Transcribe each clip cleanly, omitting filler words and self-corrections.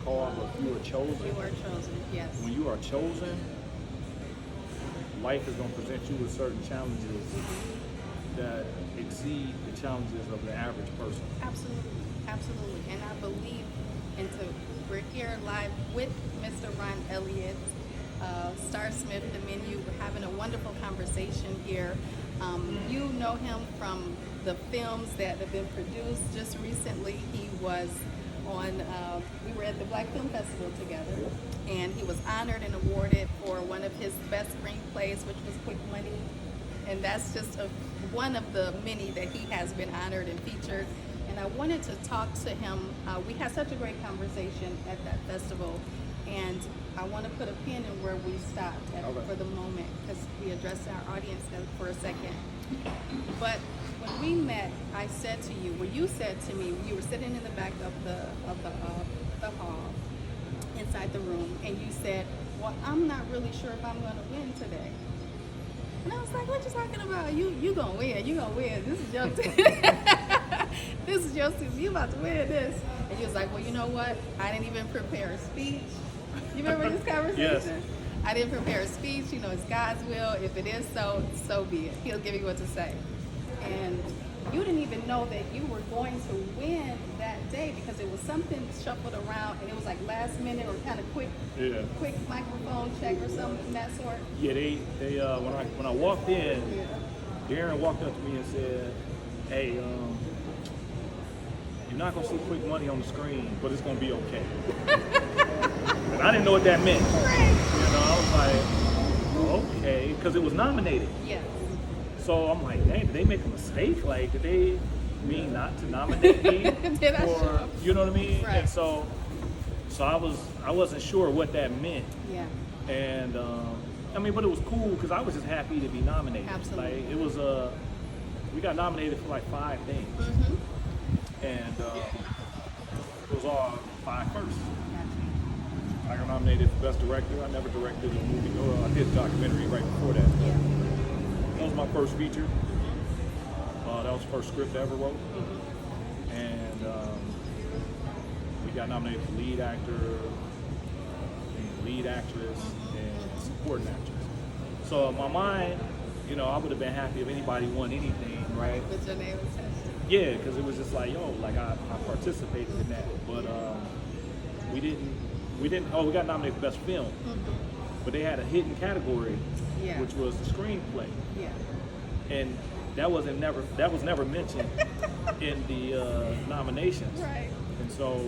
called, but few are chosen. You are chosen, yes. When you are chosen, life is going to present you with certain challenges that exceed the challenges of the average person. Absolutely, absolutely. And I believe, we're here live with Mr. Ron Elliot, Star Smith, the menu. We're having a wonderful conversation here. You know him from the films that have been produced. Just recently, he was on, we were at the Black Film Festival together, and he was honored and awarded for one of his best screenplays, which was Quick Money. And that's just one of the many that he has been honored and featured. And I wanted to talk to him. We had such a great conversation at that festival, and I want to put a pin in where we stopped for the moment, because we addressed our audience for a second. But when we met, I said to you, you said to me, you were sitting in the back of the hall, inside the room, and you said, well, I'm not really sure if I'm going to win today. And I was like, what you talking about? You gonna win. You gonna win. This is your this is your season. You about to win this. And you was like, well, you know what? I didn't even prepare a speech. You remember this conversation? Yes. I didn't prepare a speech. You know, it's God's will. If it is so, so be it. He'll give you what to say. And you didn't even know that you were going to win that day, because it was something shuffled around, and it was like last minute or kind of quick microphone check or something of that sort. Yeah, they when I walked in, Darren walked up to me and said, "Hey, you're not gonna see Quick Money on the screen, but it's gonna be okay." And I didn't know what that meant. Right. You know, I was like, okay, because it was nominated. Yes. So I'm like, dang, did they make a mistake? Like, did they mean not to nominate me? Did I or, show? you know what I mean? Right. And so I wasn't sure what that meant. Yeah. And I mean, but it was cool because I was just happy to be nominated. Absolutely. Like, it was we got nominated for like 5 things, and it was all 5 first. I got nominated for Best Director. I never directed a movie. Or I did a documentary right before that. Yeah. That was my first feature. That was the first script I ever wrote. And we got nominated for lead actor, lead actress, and supporting actress. So in my mind, you know, I would have been happy if anybody won anything, right? With your name attached. Yeah, because it was just like, yo, like I participated in that. But we didn't. Oh, we got nominated for Best Film. But they had a hidden category, which was the screenplay. Yeah. And that was never mentioned in the nominations. Right. And so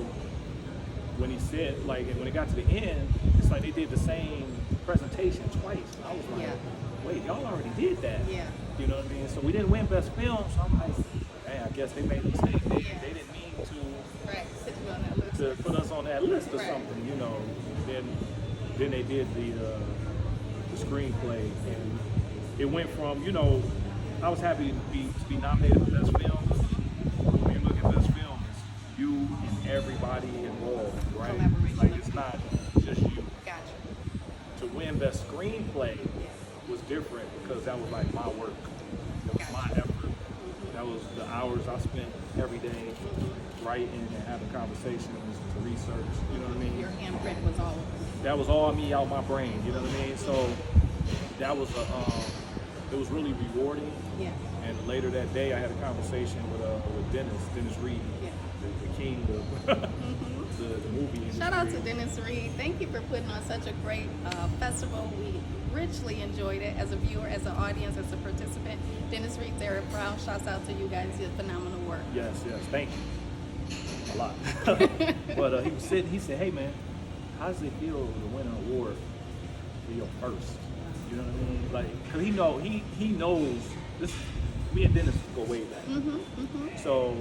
when he said, like, when it got to the end, it's like they did the same presentation twice. And I was like, wait, y'all already did that. Yeah. You know what I mean? So we didn't win Best Film, so I'm like, hey, I guess they made a mistake. They didn't mean Put you on that list. to put us on that list or Right. something, you know. Then they did the screenplay, and it went from, you know, I was happy to be nominated for Best Film. When you look at Best Film, it's you and everybody involved, right? Collaboration. Like, it's not just you. Gotcha. To win Best Screenplay was different because that was like my work. It was my effort. That was the hours I spent every day writing and having conversations to research, you know what I mean? Your handprint was all over. That was all me out my brain, you know what I mean? So that was it was really rewarding. Yeah. And later that day, I had a conversation with Dennis Reed, the king of the movie industry. Shout out to Dennis Reed. Thank you for putting on such a great festival. We richly enjoyed it as a viewer, as an audience, as a participant. Dennis Reed, Sarah Brown, shouts out to you guys. You did phenomenal work. Yes, thank you. A lot. But he said, hey man, how does it feel to win an award for your first? You know what I mean? Like, cause he knows this. Me and Dennis go way back. So,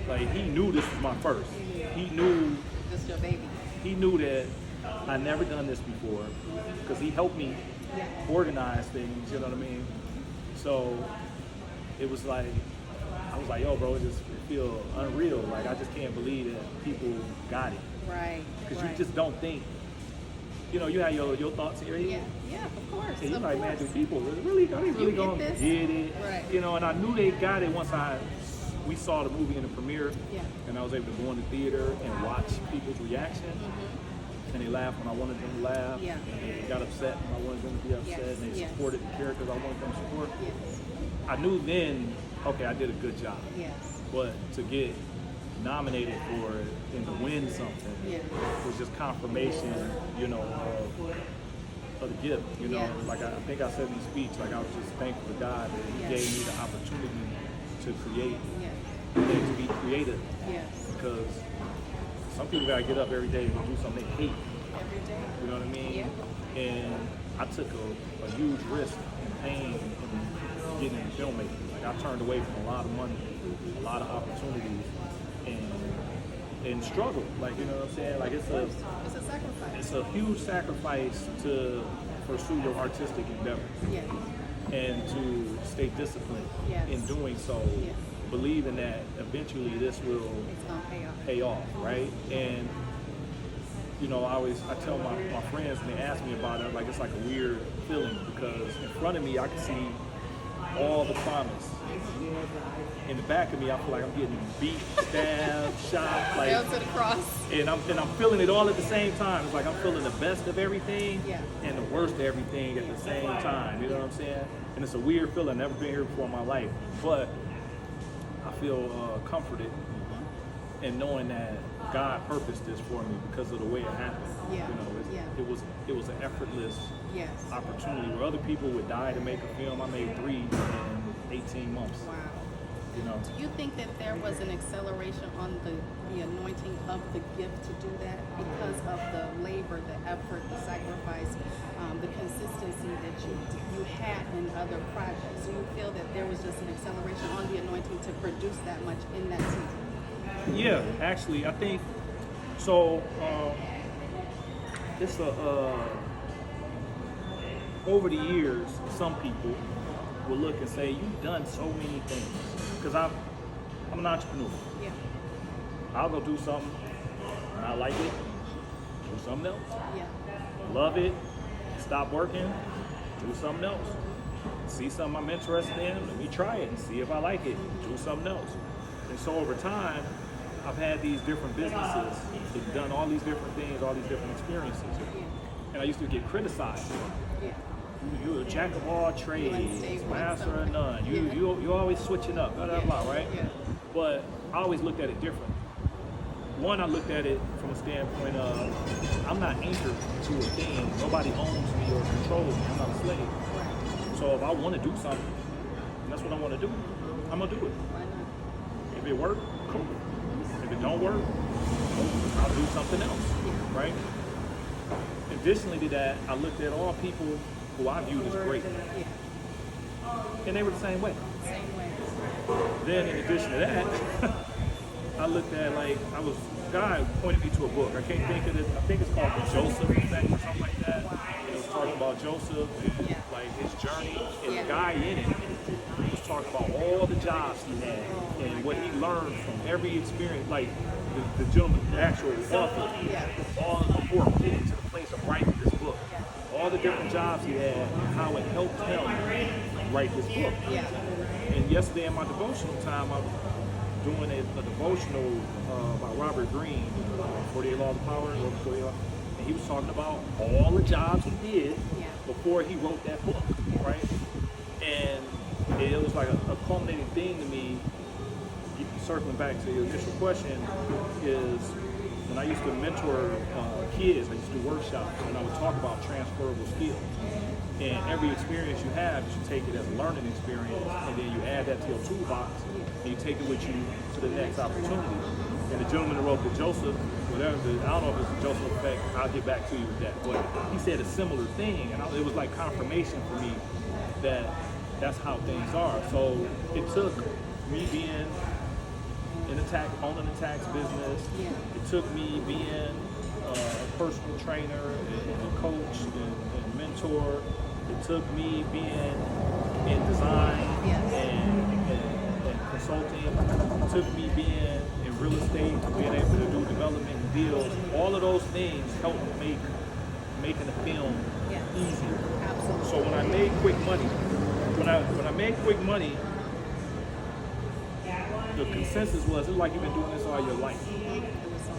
like, he knew this was my first. He knew This your baby. He knew that I never done this before, because he helped me organize things. You know what I mean? So it was like, I was like, yo, bro, it feel unreal. Like, I just can't believe that people got it. Right. Because you just don't think. You know, you have your thoughts in your head. Yeah, of course. And you're of like, course. man, do people really, are they really get going to this? get it? Right. You know, and I knew they got it once I we saw the movie in the premiere, Yeah. and I was able to go in the theater and watch people's reaction. And they laughed when I wanted them to laugh. Yeah. And they got upset when I wanted them to be upset. Yes, And they yes. supported the characters I wanted them to support. Yes. I knew then, okay, I did a good job. Yes. But to get nominated for it and to win something Yeah. was just confirmation, you know, of the gift. You know, Yes. like I think I said in the speech, like I was just thankful to God that He Yes. gave me the opportunity to create Yes. and to be creative. Yes. Because some people gotta get up every day and do something they hate. Every day. You know what I mean? Yeah. And I took a huge risk and pain in getting into filmmaking. Like I turned away from a lot of money, a lot of opportunities, and struggled. Like, you know what I'm saying? Like It's a sacrifice. it's a huge sacrifice to pursue your artistic endeavor Yes. and to stay disciplined Yes. in doing so, Yes. believing that eventually this will It's gonna pay off, right? And you know, I tell my friends when they ask me about it, like it's like a weird feeling because in front of me I can see all the promise. In the back of me, I feel like I'm getting beat, stabbed, shot, like, Nailed to the cross. and I'm feeling it all at the same time. It's like I'm feeling the best of everything Yeah. and the worst of everything at the same time. You know what I'm saying? And it's a weird feeling. I've never been here before in my life, but I feel comforted in knowing that God purposed this for me because of the way it happened. Yeah. You know, Yeah. it was an effortless Yes. opportunity where other people would die to make a film. I made 3 in 18 months. Wow. You know. Do you think that there was an acceleration on the anointing of the gift to do that because of the labor, the effort, the sacrifice, the consistency that you had in other projects? Do you feel that there was just an acceleration on the anointing to produce that much in that season? Yeah, actually, I think so. It's over the years, some people will look and say, "You've done so many things." Because I'm an entrepreneur. Yeah. I'll go do something, and I like it. Do something else. Yeah. Love it. Stop working. Do something else. See something I'm interested in. Let me try it and see if I like it. Do something else. And so over time, I've had these different businesses that done all these different things, all these different experiences. And I used to get criticized. Yeah. You're a jack of all trades, master of none. You always switching up, blah, blah, blah, right? Yeah. But I always looked at it different. One, I looked at it from a standpoint of I'm not anchored to a thing. Nobody owns me or controls me. I'm not a slave. Right. So if I want to do something, and that's what I want to do, I'm going to do it. Why not? If it works, cool. If it don't work, I'll do something else, right? Additionally to that, I looked at all people who I viewed as great, Yeah. and they were the same way. Same way. Then in addition to that, I looked at God pointed me to a book. I can't think of it. I think it's called The Joseph Effect or something like that. And it was talking about Joseph and Yeah. like his journey. And Yeah. the guy in it was talking about all the jobs he had and what he learned from every experience. Like the gentleman, the actual author, Yeah. all before getting to the place of writing this book. All the different jobs he had and how it helped him write this book. Yeah. And yesterday in my devotional time, I was doing a devotional by Robert Greene, 48 Laws of Power, and he was talking about all the jobs he did Yeah. before he wrote that book, right? And it was like a culminating thing to me, circling back to your initial question, is when I used to mentor kids, I used to do workshops, and I would talk about transferable skills. And every experience you have, you should take it as a learning experience, and then you add that to your toolbox, and you take it with you to the next opportunity. And the gentleman who wrote the Joseph, whatever, I don't know if it's the Joseph effect, I'll get back to you with that. But he said a similar thing, and it was like confirmation for me that that's how things are. So it took me being owning a tax business. Yeah. It took me being a personal trainer and a coach and mentor. It took me being in design Yes. and consulting. It took me being in real estate, being able to do development and deals. All of those things helped making the film Yes. easier. Absolutely. So when I made quick money, when I made quick money, the consensus was, it's like you've been doing this all your life.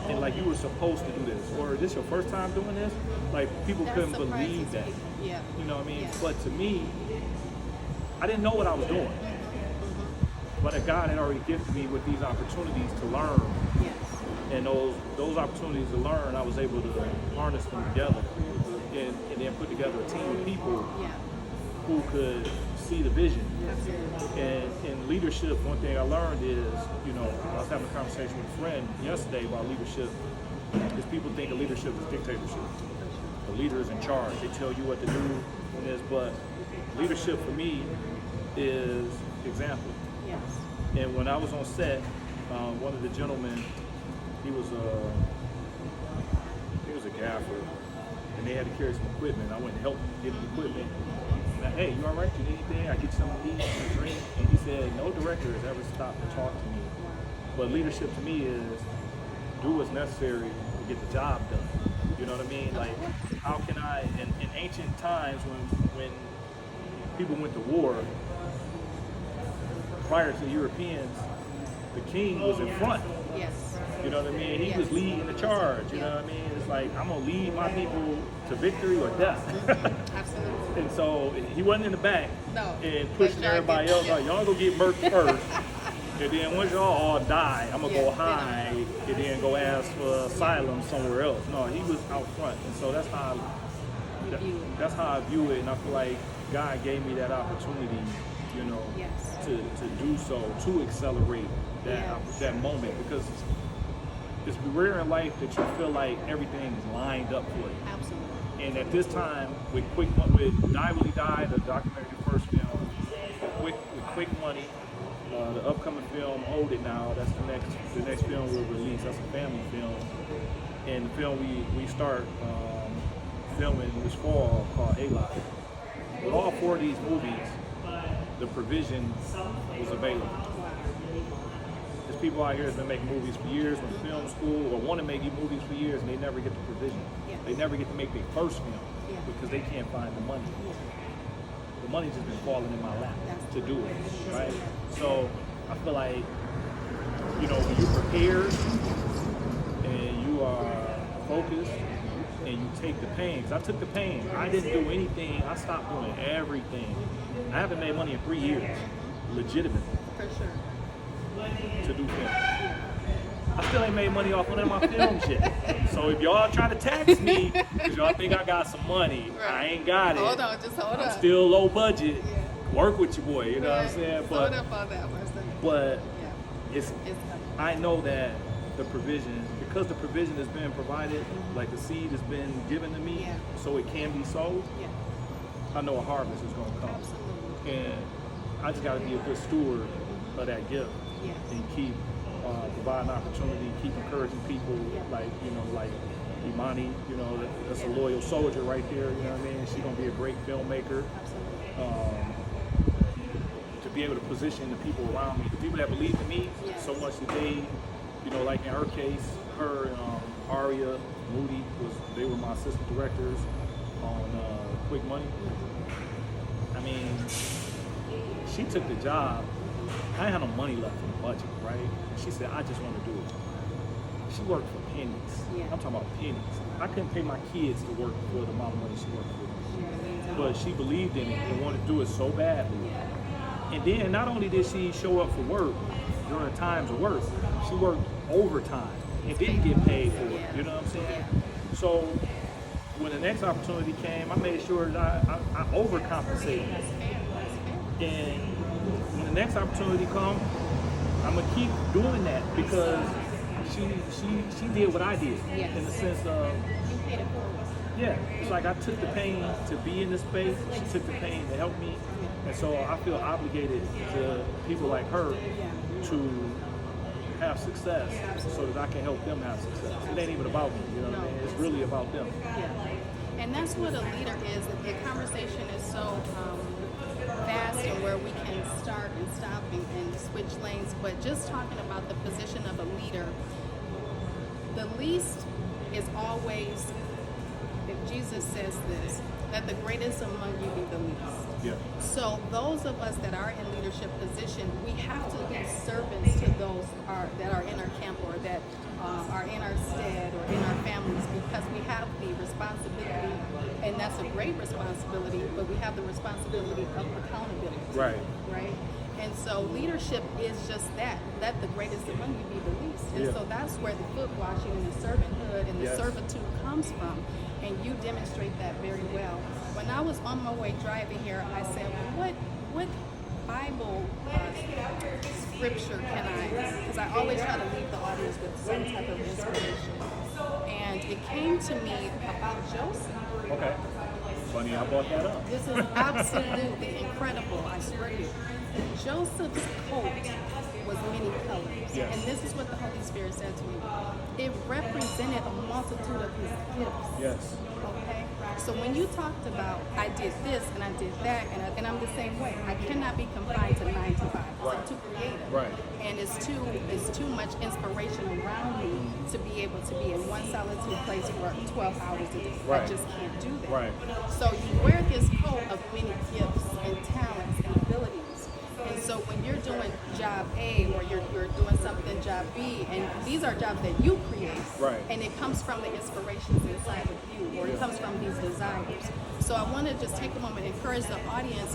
And like you were supposed to do this, or this your first time doing this? Like people That couldn't surprises believe that. people. Yeah. You know what I mean? Yeah. But to me, I didn't know what I was doing. But God had already gifted me with these opportunities to learn. Yes. And those opportunities to learn, I was able to harness them together and then put together a team of people Yeah. who could see the vision. Absolutely. And in leadership, one thing I learned is, you know, I was having a conversation with a friend yesterday about leadership, is people think of leadership as dictatorship. The leader is in charge. They tell you what to do and this, but leadership for me is example. Yes. And when I was on set, one of the gentlemen, he was a gaffer, and they had to carry some equipment. I went and helped get the equipment. And hey, you all right? You need anything? I get you something to eat, some drink. And he said, no director has ever stopped to talk to me. But leadership to me is do what's necessary to get the job done. You know what I mean? Like, how can I, in ancient times when people went to war, prior to Europeans, the king was in front. Yes. You know what I mean? He Yes. was leading the charge. You know what I mean? It's like, I'm going to lead my people to victory or death. Absolutely. And so he wasn't in the back No. and pushing But y'all everybody get- else like, y'all go get murked first. And then once y'all all die, I'm going to go hide and then go ask for asylum somewhere else. No, he was out front. And so that's how I view it. And I feel like God gave me that opportunity, you know, Yes. to do so, to accelerate Yes. that moment, because it's rare in life that you feel like everything is lined up for you. Absolutely. And at this time, with Die Will He Die, the documentary first film, with Quick Money, the upcoming film Hold It Now, that's the next film we'll release. That's a family film, and the film we start filming this fall called Elliot. With all four of these movies, the provision was available. There's people out here that's been making movies for years, went to film school, or want to make movies for years, and they never get the provision. Yes. They never get to make their first film Yeah. because they can't find the money. The money's just been falling in my lap That's to do it, right? Yeah. So I feel like, you know, when you're prepared and you are focused and you take the pain, because I took the pain. I didn't do anything. I stopped doing everything. I haven't made money in 3 years, legitimately, For sure. to do film. I still ain't made money off one of my films yet. So if y'all try to tax me because y'all think I got some money, I Right. ain't got it. Hold on, just hold I'm up. still low budget. Yeah. Work with your boy, you know what I'm Right. saying? Hold up on that for a second. But Yeah. it's It's coming. I know that the provision, because the provision has been provided, like the seed has been given to me, Yeah. so it can be sold. Yeah. I know a harvest is going to come, Absolutely. and I just got to be a good steward of that gift Yes. and keep providing opportunity, keep encouraging people, Yeah. like like Imani, that's a loyal soldier right there. You know what I mean? She's going to be a great filmmaker. Absolutely. To be able to position the people around me, the people that believed in me Yes. so much that they, like in her case, her and Aria Moody they were my assistant directors on Quick Money. I mean, she took the job. I had no money left in the budget, right? And she said, I just want to do it. She worked for pennies. Yeah. I'm talking about pennies. I couldn't pay my kids to work for the amount of money she worked for. But she believed in it and wanted to do it so badly. And then not only did she show up for work during times of work, she worked overtime and didn't get paid for it. You know what I'm saying? So when the next opportunity came, I made sure that I overcompensated. And when the next opportunity comes, I'm gonna keep doing that because she did what I did in the sense of, yeah, it's like I took the pain to be in this space. She took the pain to help me, and so I feel obligated to people like her to have success, so that I can help them have success. It ain't even about me, you know what I mean? It's really about them. Yeah. And that's what a leader is. The conversation is so fast and where we can start and stop and switch lanes. But just talking about the position of a leader, the least is always, if Jesus Jesus says this, that the greatest among you be the least. Yeah. So those of us that are in leadership position, we have to be servants to those that are in our camp or that are in our stead or in our families, because we have the responsibility, and that's a great responsibility, but we have the responsibility of accountability. Right. Right? And so leadership is just that. Let the greatest among you be the least. And so that's where the foot washing and the servanthood and the servitude comes from. And you demonstrate that very well. When I was on my way driving here, I said, well, what Bible scripture can I, because I always try to leave the audience with some type of inspiration. And it came to me about Joseph. Okay. Funny, I brought that up. This is absolutely incredible, I swear to you. Joseph's coat was many colors. Yes. And this is what the Holy Spirit said to me. It represented a multitude of his gifts. Yes. Okay? So when you talked about, I did this and I did that, and I'm the same way. I cannot be confined to 9 to 5. Right. I'm too creative. Right. And it's too much inspiration around me to be able to be in one solitude place for 12 hours a day. Right. I just can't do that. Right. So you wear this coat of many gifts and talents and abilities. And so when you're doing job A or you're doing something job B, and these are jobs that you create, Right. and it comes from the inspirations inside of you, or it comes from these desires. So I want to just take a moment and encourage the audience.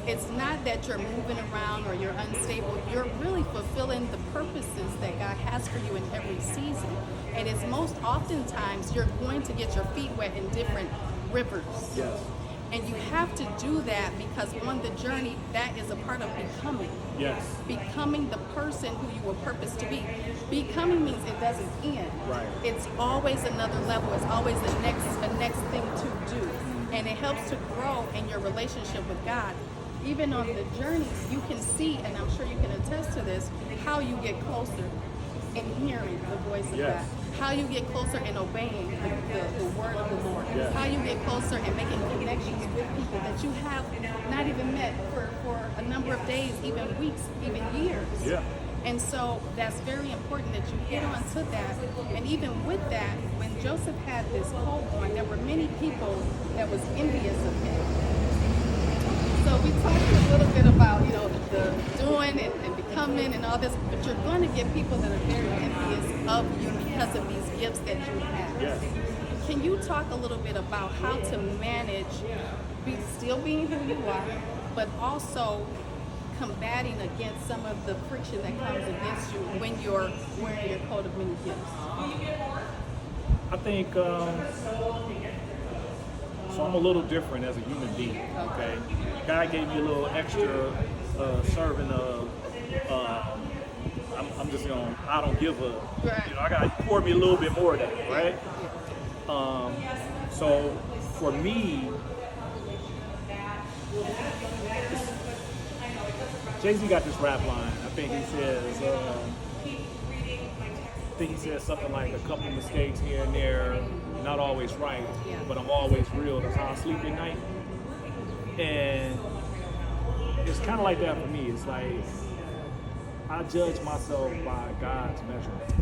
It's not that you're moving around or you're unstable. You're really fulfilling the purposes that God has for you in every season. And it's most oftentimes you're going to get your feet wet in different rivers. Yes. And you have to do that because on the journey, that is a part of becoming. Yes. Becoming the person who you were purposed to be. Becoming means it doesn't end. Right. It's always another level. It's always the next thing to do. And it helps to grow in your relationship with God. Even on the journey, you can see, and I'm sure you can attest to this, how you get closer in hearing the voice of Yes. God. How you get closer in obeying the word of the Lord. Yes. How you get closer in making connections with people that you have not even met for a number of days, even weeks, even years. Yeah. And so that's very important that you get on to that. And even with that, when Joseph had this coat on, there were many people that was envious of him. So we talked a little bit about, the doing and becoming and all this, but you're going to get people that are very envious of you because of these gifts that you have. Yes. Can you talk a little bit about how to manage still being who you are, but also combating against some of the friction that comes against you when you're wearing your coat of many gifts? I think, so I'm a little different as a human being, okay? God gave me a little extra serving of, I'm just going, I don't give a, Right. I got to pour me a little bit more of that, right? So for me, Jay-Z got this rap line. I think he says something like a couple mistakes here and there, not always right, but I'm always real. That's how I sleep at night. And it's kind of like that for me. It's like I judge myself by God's measurement.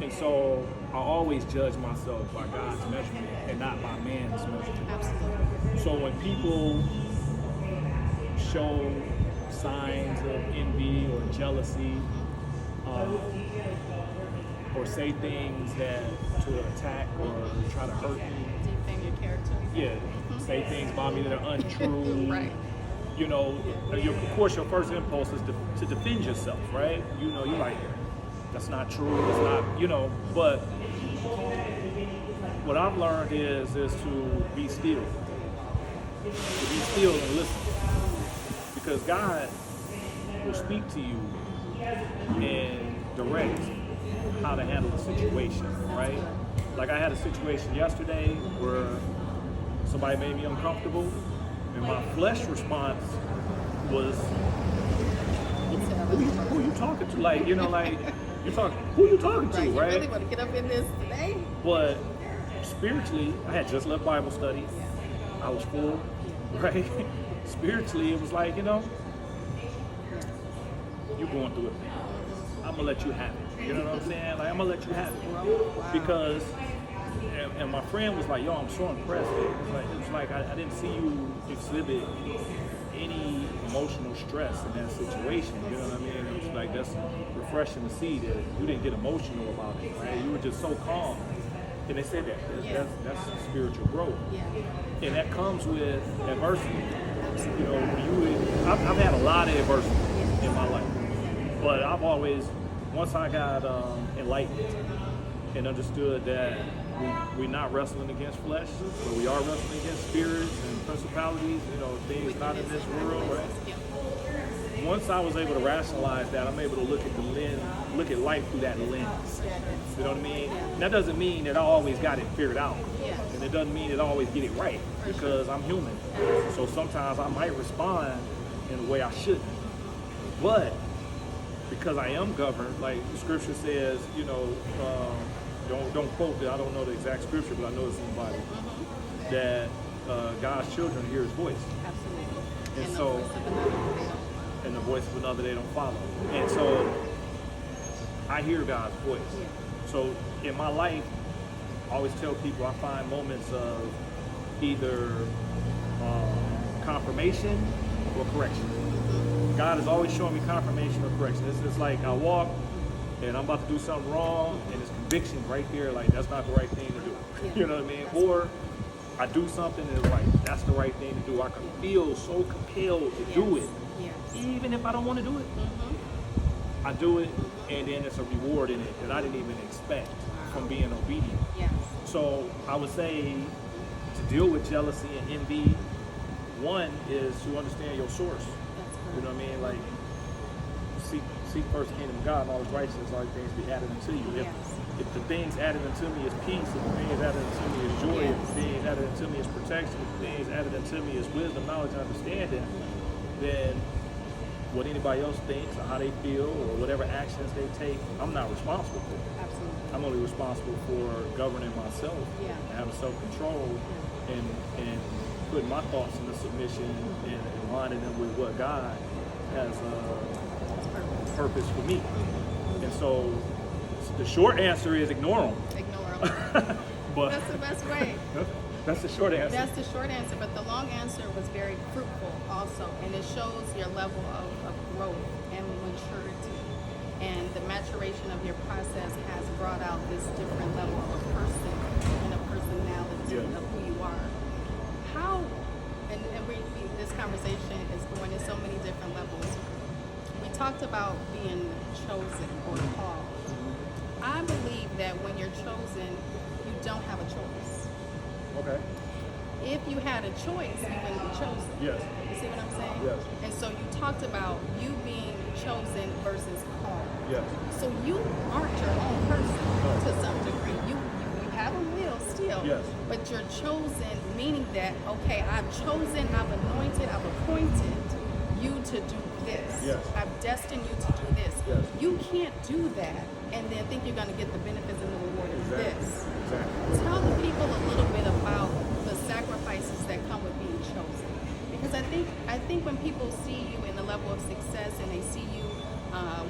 And so I always judge myself by God's measurement and not by man's measurement. Absolutely. So when people show signs of envy or jealousy, or say things that to attack or try to hurt me, Defame your character. yeah, say things about me that are untrue. Right. Of course, your first impulse is to defend yourself, right? You're like, that's not true. It's not, But what I've learned is to be still, and listen, because God will speak to you and direct how to handle the situation, right? Like I had a situation yesterday where somebody made me uncomfortable, and my flesh response was, who you talking to? Like, you're talking, who you talking to, You right? really want to get up in this today? But spiritually, I had just left Bible study. I was full, right? Spiritually, it was like, you're going through it. I'm gonna let you have it. You know what I'm saying? Like, I'm gonna let you have it. Because And my friend was like, yo, I'm so impressed. It was like I didn't see you exhibit any emotional stress in that situation. You know what I mean? It was like, that's refreshing to see that you didn't get emotional about it, right? You were just so calm. And they said that. That's spiritual growth. Yeah. And that comes with adversity. You know, I've had a lot of adversity in my life. But I've always, once I got enlightened and understood that we're not wrestling against flesh, but we are wrestling against spirits and principalities, you know, things not in this world, right? Yeah. Once I was able to rationalize that, I'm able to look at life through that lens. You know what I mean? And that doesn't mean that I always got it figured out. Yeah. And it doesn't mean that I always get it right, because I'm human. So sometimes I might respond in a way I shouldn't. But because I am governed, like the scripture says, you know, don't quote it, I don't know the exact scripture, but I know it's in the Bible, that God's children hear his voice. Absolutely. And so, and the voice of another they don't follow. And so I hear God's voice. Yeah. So in my life, I always tell people I find moments of either confirmation or correction. God is always showing me confirmation or correction. It's like I walk and I'm about to do something wrong, and it's conviction right there, like that's not the right thing to do. Yeah. You know what I mean? Or I do something and it's like, that's the right thing to do. I can feel so compelled to do it. Yes. Even if I don't want to do it. Mm-hmm. I do it, and then there's a reward in it that I didn't even expect from being obedient. Yes. So I would say to deal with jealousy and envy, one is to understand your source. That's You know what I mean? Like, seek first the kingdom of God and all his righteousness, all these things be added unto you. Yes. If the things added unto me is peace, if the things added unto me is joy, if the things added unto me is protection, if the things added unto me is wisdom, knowledge, and understanding, then what anybody else thinks or how they feel or whatever actions they take, I'm not responsible for. Absolutely. I'm only responsible for governing myself Yeah. and having self-control and putting my thoughts into submission and aligning them with what God has purpose for me. And so the short answer is ignore them. Ignore them. But That's the best way. that's the short answer. That's the short answer, but the long answer was very fruitful also, and it shows your level of growth and maturity. And the maturation of your process has brought out this different level of a person and a personality of who you are. How, and this conversation is going in so many different levels. We talked about being chosen or called. I believe that when you're chosen, you don't have a choice. Okay. If you had a choice, you wouldn't be chosen. Yes. You see what I'm saying? Yes. And so you talked about you being chosen versus called. Yes. So you aren't your own person to some degree. You have a will still. Yes. But you're chosen, meaning that, okay, I've chosen, I've anointed, I've appointed you to do this. Yes. I've destined you to do this. Yes. You can't do that and then think you're going to get the benefits and the reward of this. Exactly. Tell the people a little bit about the sacrifices that come with being chosen. Because I think when people see you in the level of success and they see you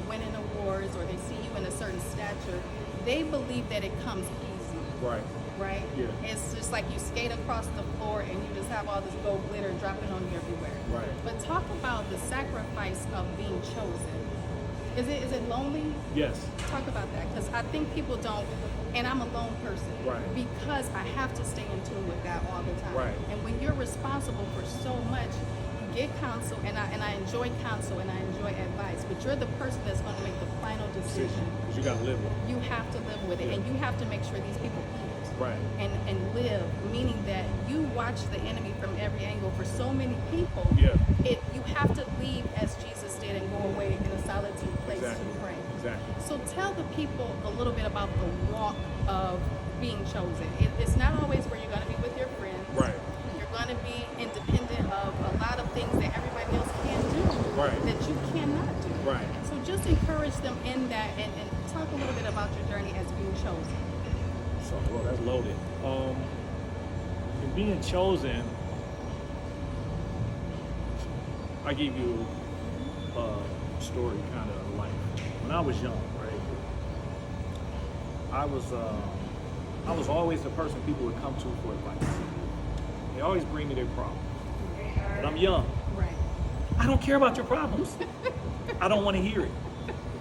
winning awards or they see you in a certain stature, they believe that it comes easy. Right. Right? Yeah. It's just like you skate across the floor and you just have all this gold glitter dropping on you everywhere. Right. But talk about the sacrifice of being chosen. Is it lonely? Yes. Talk about that, because I think people don't, and I'm a lone person. Right. Because I have to stay in tune with God all the time. Right. And when you're responsible for so much, you get counsel, and I enjoy counsel and I enjoy advice, but you're the person that's going to make the final decision. Because you got to live with it. You have to live with it, and you have to make sure these people eat. Right. And live, meaning that you watch the enemy from every angle. For so many people, Yeah. you have to leave as Jesus did and go away in a solitude place Exactly. to pray. Exactly. So tell the people a little bit about the walk of being chosen. It's not always where you're going to be with your friends. Right. You're going to be independent of a lot of things that everybody else can do Right. that you cannot do. Right. So just encourage them in that and talk a little bit about your journey as being chosen. So, well, that's loaded. In being chosen, I give you a story kind of like when I was young, right? I was I was always the person people would come to for advice. They always bring me their problems. But I'm young. Right. I don't care about your problems. I don't want to hear it,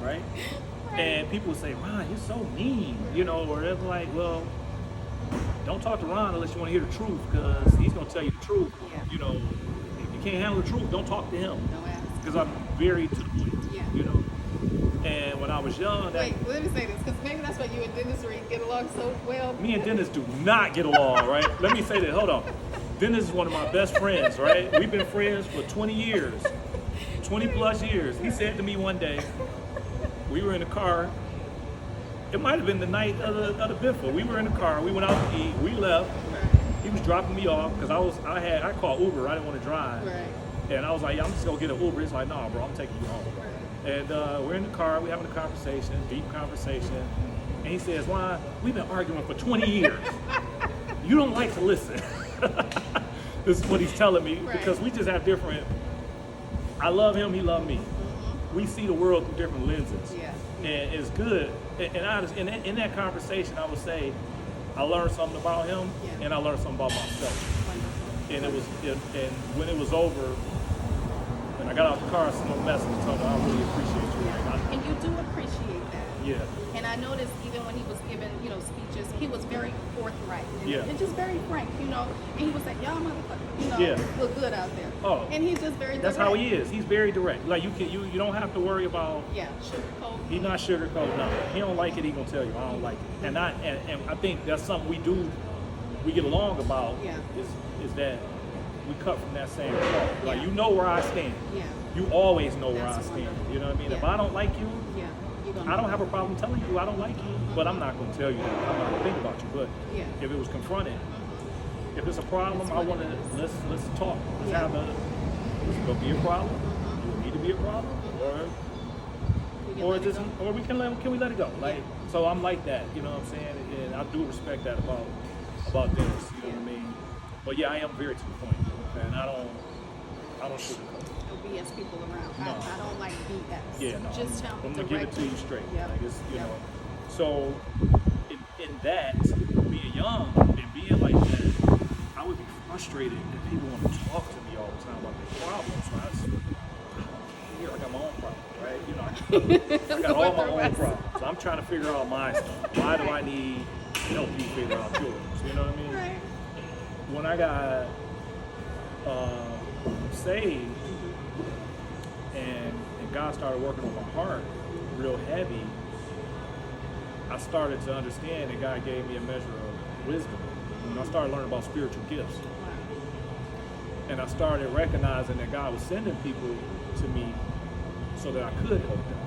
right? And people would say, Ron, you're so mean, you know, or they're like, well, don't talk to Ron unless you want to hear the truth, because he's going to tell you the truth. Yeah. You know, if you can't handle the truth, don't talk to him. No ask. Because I'm very to the point, Yeah. you know. And when I was young, Wait, let me say this, because maybe that's why you and Dennis Reed get along so well. me and Dennis do not get along, right? Let me say that, hold on. Dennis is one of my best friends, right? We've been friends for 20 years, 20 plus years. He said to me one day, we were in the car, it might have been the night of the Biffa. We were in the car, we went out to eat, we left. He was dropping me off, because I called Uber, I didn't want to drive. Right. And I was like, yeah, I'm just gonna get an Uber. He's like, nah, bro, I'm taking you home. And we're in the car, we're having a conversation, deep conversation. And he says, Ron, we've been arguing for 20 years. You don't like to listen. This is what he's telling me, Right. because we just have different, I love him, he loved me. We see the world through different lenses. Yeah. And it's good. In that conversation, I would say, I learned something about him, Yeah. and I learned something about myself. Wonderful. And when it was over, and I got out the car, I sent him a message and told him, I really appreciate you. Yeah. Like, And you do appreciate that. yeah. And I noticed even when he was giving, speeches, he was very forthright and, Yeah. and just very frank, And he was like, y'all motherfuckers, Yeah. look good out there. Oh. And he's just very That's direct. how he is. He's very direct. Like you don't have to worry about. Yeah, sugarcoat. He's not sugarcoat nothing. He don't like it. He gonna tell you I don't like it. And I think that's something we get along about. Yeah. Is that we cut from that same cloth. Like Yeah. you know where I stand. Yeah. You always know where I That's stand. wonderful. You know what I mean? If Yeah. I don't like you, Yeah. You're gonna I don't have a problem telling you I don't like you, but I'm not gonna tell you that. I'm not gonna think about you. But Yeah. if it was confronted, if it's a problem, That's I what want it to is. let's talk. Let's Yeah. have a. Is it gonna be a problem? Do it need to be a problem, You can or let it just go. or can we let it go? Like Yeah. so, I'm like that. You know what I'm saying? And I do respect that about Dennis. You know what I mean? But yeah, I am very to the point, and I don't sugarcoat. No BS people around. No. I don't like BS. Yeah, no. Just tell I'm me gonna give it to you straight. Yeah. Like it's, Yeah. So in that, being young and being like that, I would be frustrated that people want to talk to me all the time about their problems. So I got my own problem, right? I got all my own problems. So I'm trying to figure out my stuff. Why do I need to help you figure out yours? You know what I mean? Right. When I got saved and God started working on my heart real heavy, I started to understand that God gave me a measure of wisdom. And I started learning about spiritual gifts. And I started recognizing that God was sending people to me so that I could help them.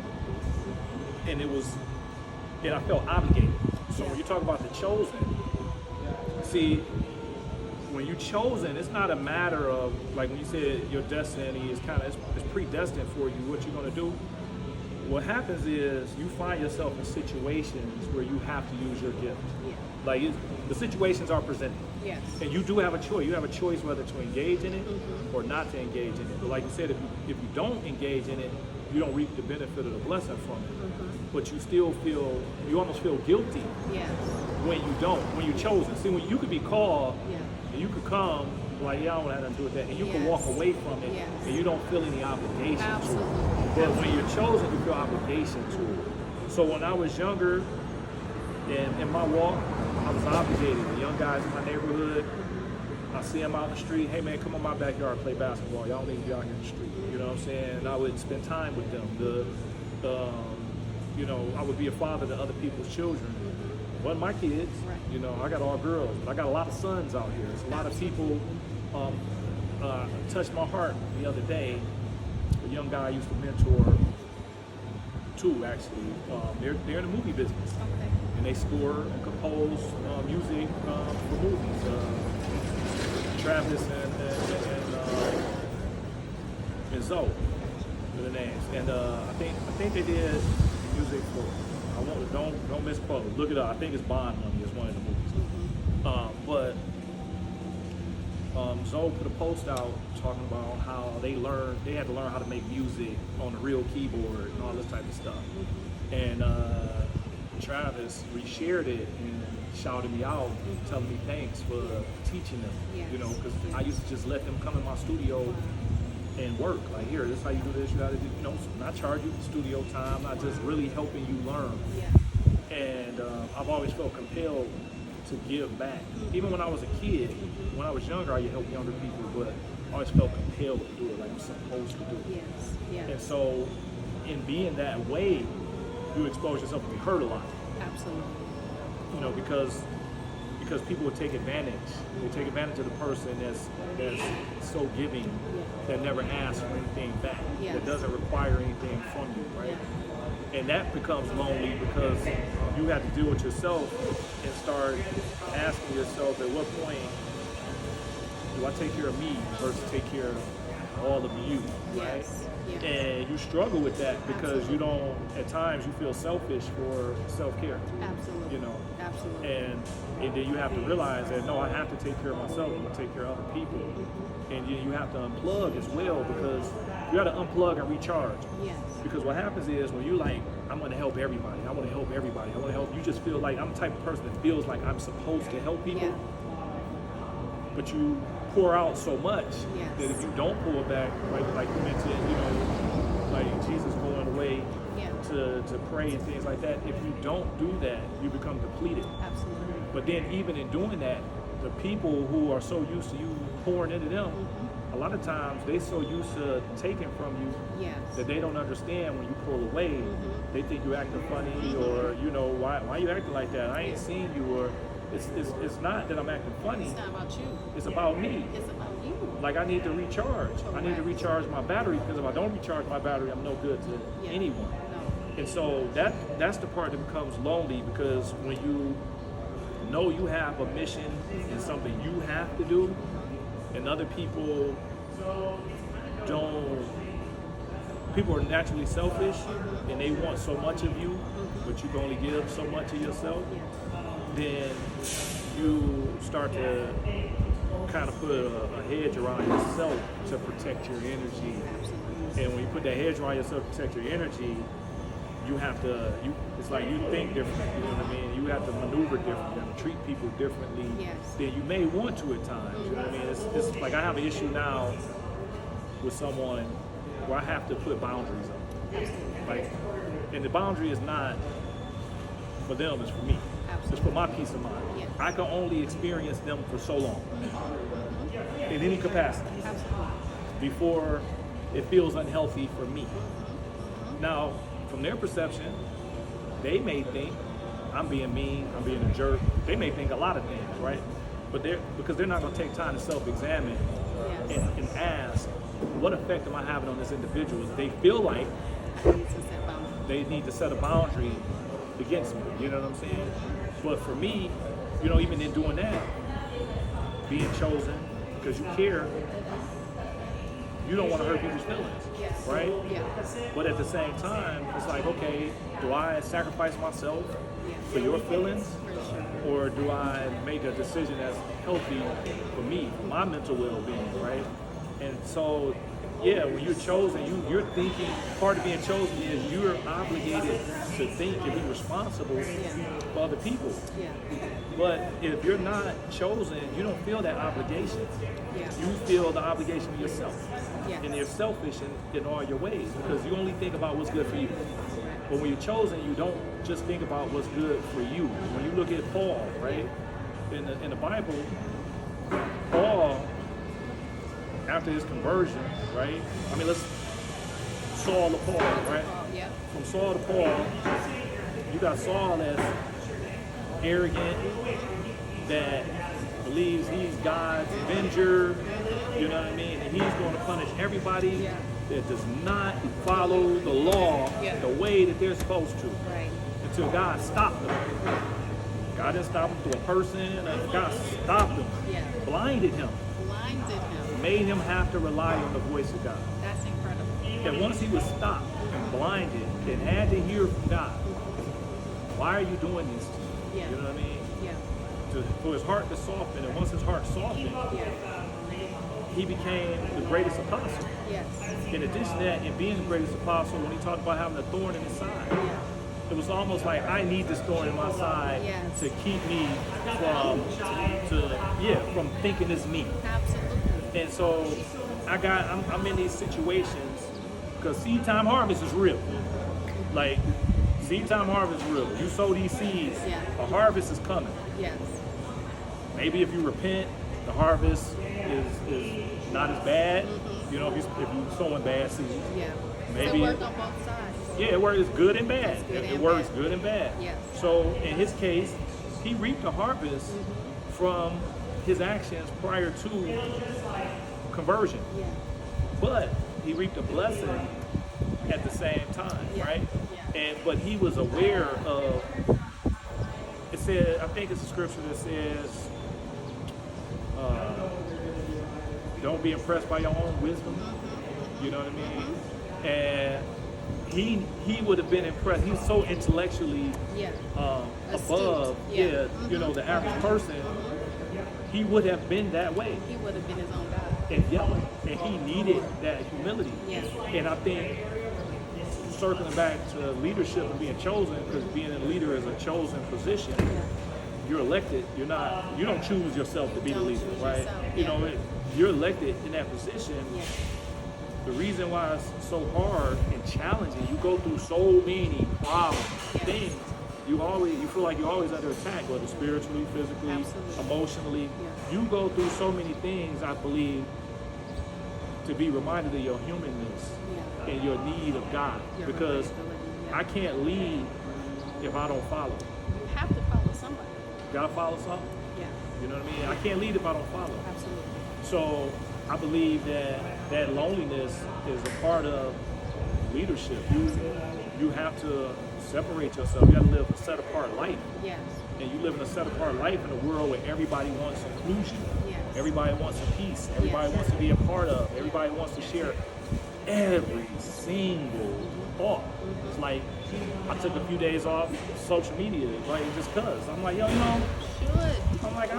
And I felt obligated. So when you talk about the chosen, see, when you're chosen, it's not a matter of, like when you said your destiny is it's predestined for you, what you're going to do. What happens is you find yourself in situations where you have to use your gift. Yeah. Like the situations are presented. Yes. And you do have a choice. You have a choice whether to engage in it or not to engage in it. But like you said, if you don't engage in it, you don't reap the benefit of the blessing from it. But you almost feel guilty Yes. when you don't, when you're chosen. See, when you could be called Yeah. and you could come, like, yeah, I don't have nothing to do with that. And you can Yes. walk away from it Yes. and you don't feel any obligation to Absolutely. it. But when you're chosen, you feel obligation to it. So when I was younger, and in my walk, I was obligated. The young guys in my neighborhood, I see them out in the street. Hey man, come on my backyard, play basketball. Y'all need to be out here in the street. You know what I'm saying? And I would spend time with them. I would be a father to other people's children. Wasn't my kids. Right. I got all girls, but I got a lot of sons out here. There's a lot of people touched my heart the other day. A young guy I used to mentor, two actually. They're in the movie business. Okay. And they score and compose music for movies. Travis and Zoe are the names. And I think they did music for. Don't misquote. Look it up. I think it's Bond Money. It's one of the movies. But Zoe put a post out talking about how they had to learn how to make music on a real keyboard and all this type of stuff. And Travis reshared it and shouting me out, telling me thanks for teaching them. Yes. You know, because I used to just let them come in my studio and work. Like, here, this is how you do this, you gotta do, you know, not charge you studio time, not just really helping you learn. Yeah. And I've always felt compelled to give back. Even when I was a kid, when I was younger, I used to help younger people, but I always felt compelled to do it, like I'm supposed to do it. Yes. Yes. And so, in being that way, you expose yourself to be hurt a lot. Absolutely. You know, because people would take advantage. They take advantage of the person that's so giving, that never asks for anything back, Yes. that doesn't require anything from you, right? Yeah. And that becomes lonely because you have to deal with yourself and start asking yourself, at what point do I take care of me versus take care of all of you, right? Yes. Yes. And you struggle with that because you don't, at times you feel selfish for self-care, Absolutely. you know? Absolutely. And then you have to realize that, no, I have to take care of myself, I'm gonna take care of other people. And you have to unplug as well, because you gotta unplug and recharge. Yes. Because what happens is when you're like, I'm gonna help everybody, I wanna help everybody, I wanna help, you just feel like, I'm the type of person that feels like I'm supposed to help people. Yeah. But you pour out so much Yes. that if you don't pull back, like you mentioned, you know, like Jesus going away Yeah. to pray and things like that, if you don't do that, you become depleted. Absolutely. But then even in doing that, the people who are so used to you pouring into them, a lot of times they so used to taking from you Yes. that they don't understand when you pull away. They think you acting funny, or you know, why you acting like that? I ain't seen you, or it's not that I'm acting funny. It's not about you. It's about me. It's about you. Like, I need to recharge. I need to Correct. recharge my battery, because if I don't recharge my battery, I'm no good to Yeah. anyone. No. And so that's the part that becomes lonely, because when you know you have a mission and something you have to do, and other people don't, people are naturally selfish and they want so much of you, but you can only give so much of yourself, then you start to kind of put a hedge around yourself to protect your energy. Absolutely. And when you put that hedge around yourself to protect your energy, you have to, it's like you think differently, you know what I mean? You have to maneuver differently, you have to treat people differently Yes. than you may want to at times, you know what I mean? It's like, I have an issue now with someone where I have to put boundaries up. Like, and the boundary is not for them, it's for me. It's for my peace of mind. Yes. I can only experience them for so long, in any capacity, Absolutely. before it feels unhealthy for me. Now, from their perception, they may think I'm being mean, I'm being a jerk. They may think a lot of things, right? But because they're not going to take time to self-examine Yes. and ask, what effect am I having on this individual? They feel like I need to set boundaries. they need to set a boundary against me, you know what I'm saying? But for me, you know, even in doing that, being chosen because you care, you don't want to hurt people's feelings, Yes. right? Yeah. But at the same time, it's like, okay, do I sacrifice myself Yeah. for your feelings? For sure. Or do I make a decision that's healthy for me, for my mental well-being, right? And so, yeah, when you're chosen, you're thinking, part of being chosen is you're obligated to think and be responsible for other people. Yeah. But if you're not chosen, you don't feel that obligation. Yeah. You feel the obligation of yourself. Yes. And you're selfish in all your ways, because you only think about what's good for you. But when you're chosen, you don't just think about what's good for you. When you look at Paul, right, in the Bible, Paul, after his conversion, right? I mean, let's Saul to Paul, right? Yeah. From Saul to Paul, you got Saul that's arrogant, that believes he's God's avenger, you know what I mean? And he's going to punish everybody that does not follow the law the way that they're supposed to, Right. until God stopped them. God didn't stop him through a person, God stopped him, Yeah. blinded him, Blinded him. made him have to rely on the voice of God. That's incredible. And once he was stopped and blinded and had to hear from God, why are you doing this to me? Yeah. You know what I mean? Yeah. For his heart to soften, and once his heart softened, Yeah. he became the greatest apostle. Yes. In addition to that, in being the greatest apostle, when he talked about having a thorn in his side, it was almost like I need this thorn in my side Yes. to keep me from thinking it's me. Absolutely. And so I'm in these situations because seed time harvest is real. Like seed time harvest is real. You sow these seeds, Yeah. a harvest is coming. Yes. Maybe if you repent, the harvest is not as bad. You know, if you're sowing bad seeds. Yeah. Maybe- It worked on both sides. Yeah, it works good and bad. It's good It and works bad. good and bad. Yes. So in his case, he reaped a harvest from his actions prior to conversion. Yeah. But he reaped a blessing at the same time, Yeah. right? Yeah. But he was aware of. It said, I think it's a scripture that says, "Don't be impressed by your own wisdom." You know what I mean? And he would have been impressed. He's so intellectually Yeah. above, Astute. Yeah. you know, the average person. He would have been that way. He would have been his own God. And he needed that humility. Yes. And I think circling back to leadership and being chosen, because being a leader is a chosen position. Yeah. You're elected. You don't choose yourself to be the Don't leader, choose right? yourself, You yeah. know, you're elected in that position. Yeah. The reason why it's so hard and challenging, you go through so many problems, Yeah. things. You feel like you're always under attack, whether spiritually, physically, Absolutely. emotionally. Yeah. You go through so many things, I believe, to be reminded of your humanness Yeah. and your need of God. Your Because relatability, yeah. I can't lead if I don't follow. You have to follow somebody. Gotta follow something. Yeah. You know what I mean? I can't lead if I don't follow. Absolutely. So I believe that loneliness is a part of leadership. You have to separate yourself. You got to live a set apart life. Yes. And you live in a set apart life in a world where everybody wants inclusion. Yes. Everybody wants a piece. Everybody Yes. wants to be a part of. Everybody wants to share every single thought. It's like I took a few days off social media, right? Just cause I'm like, yo, Should. I'm like,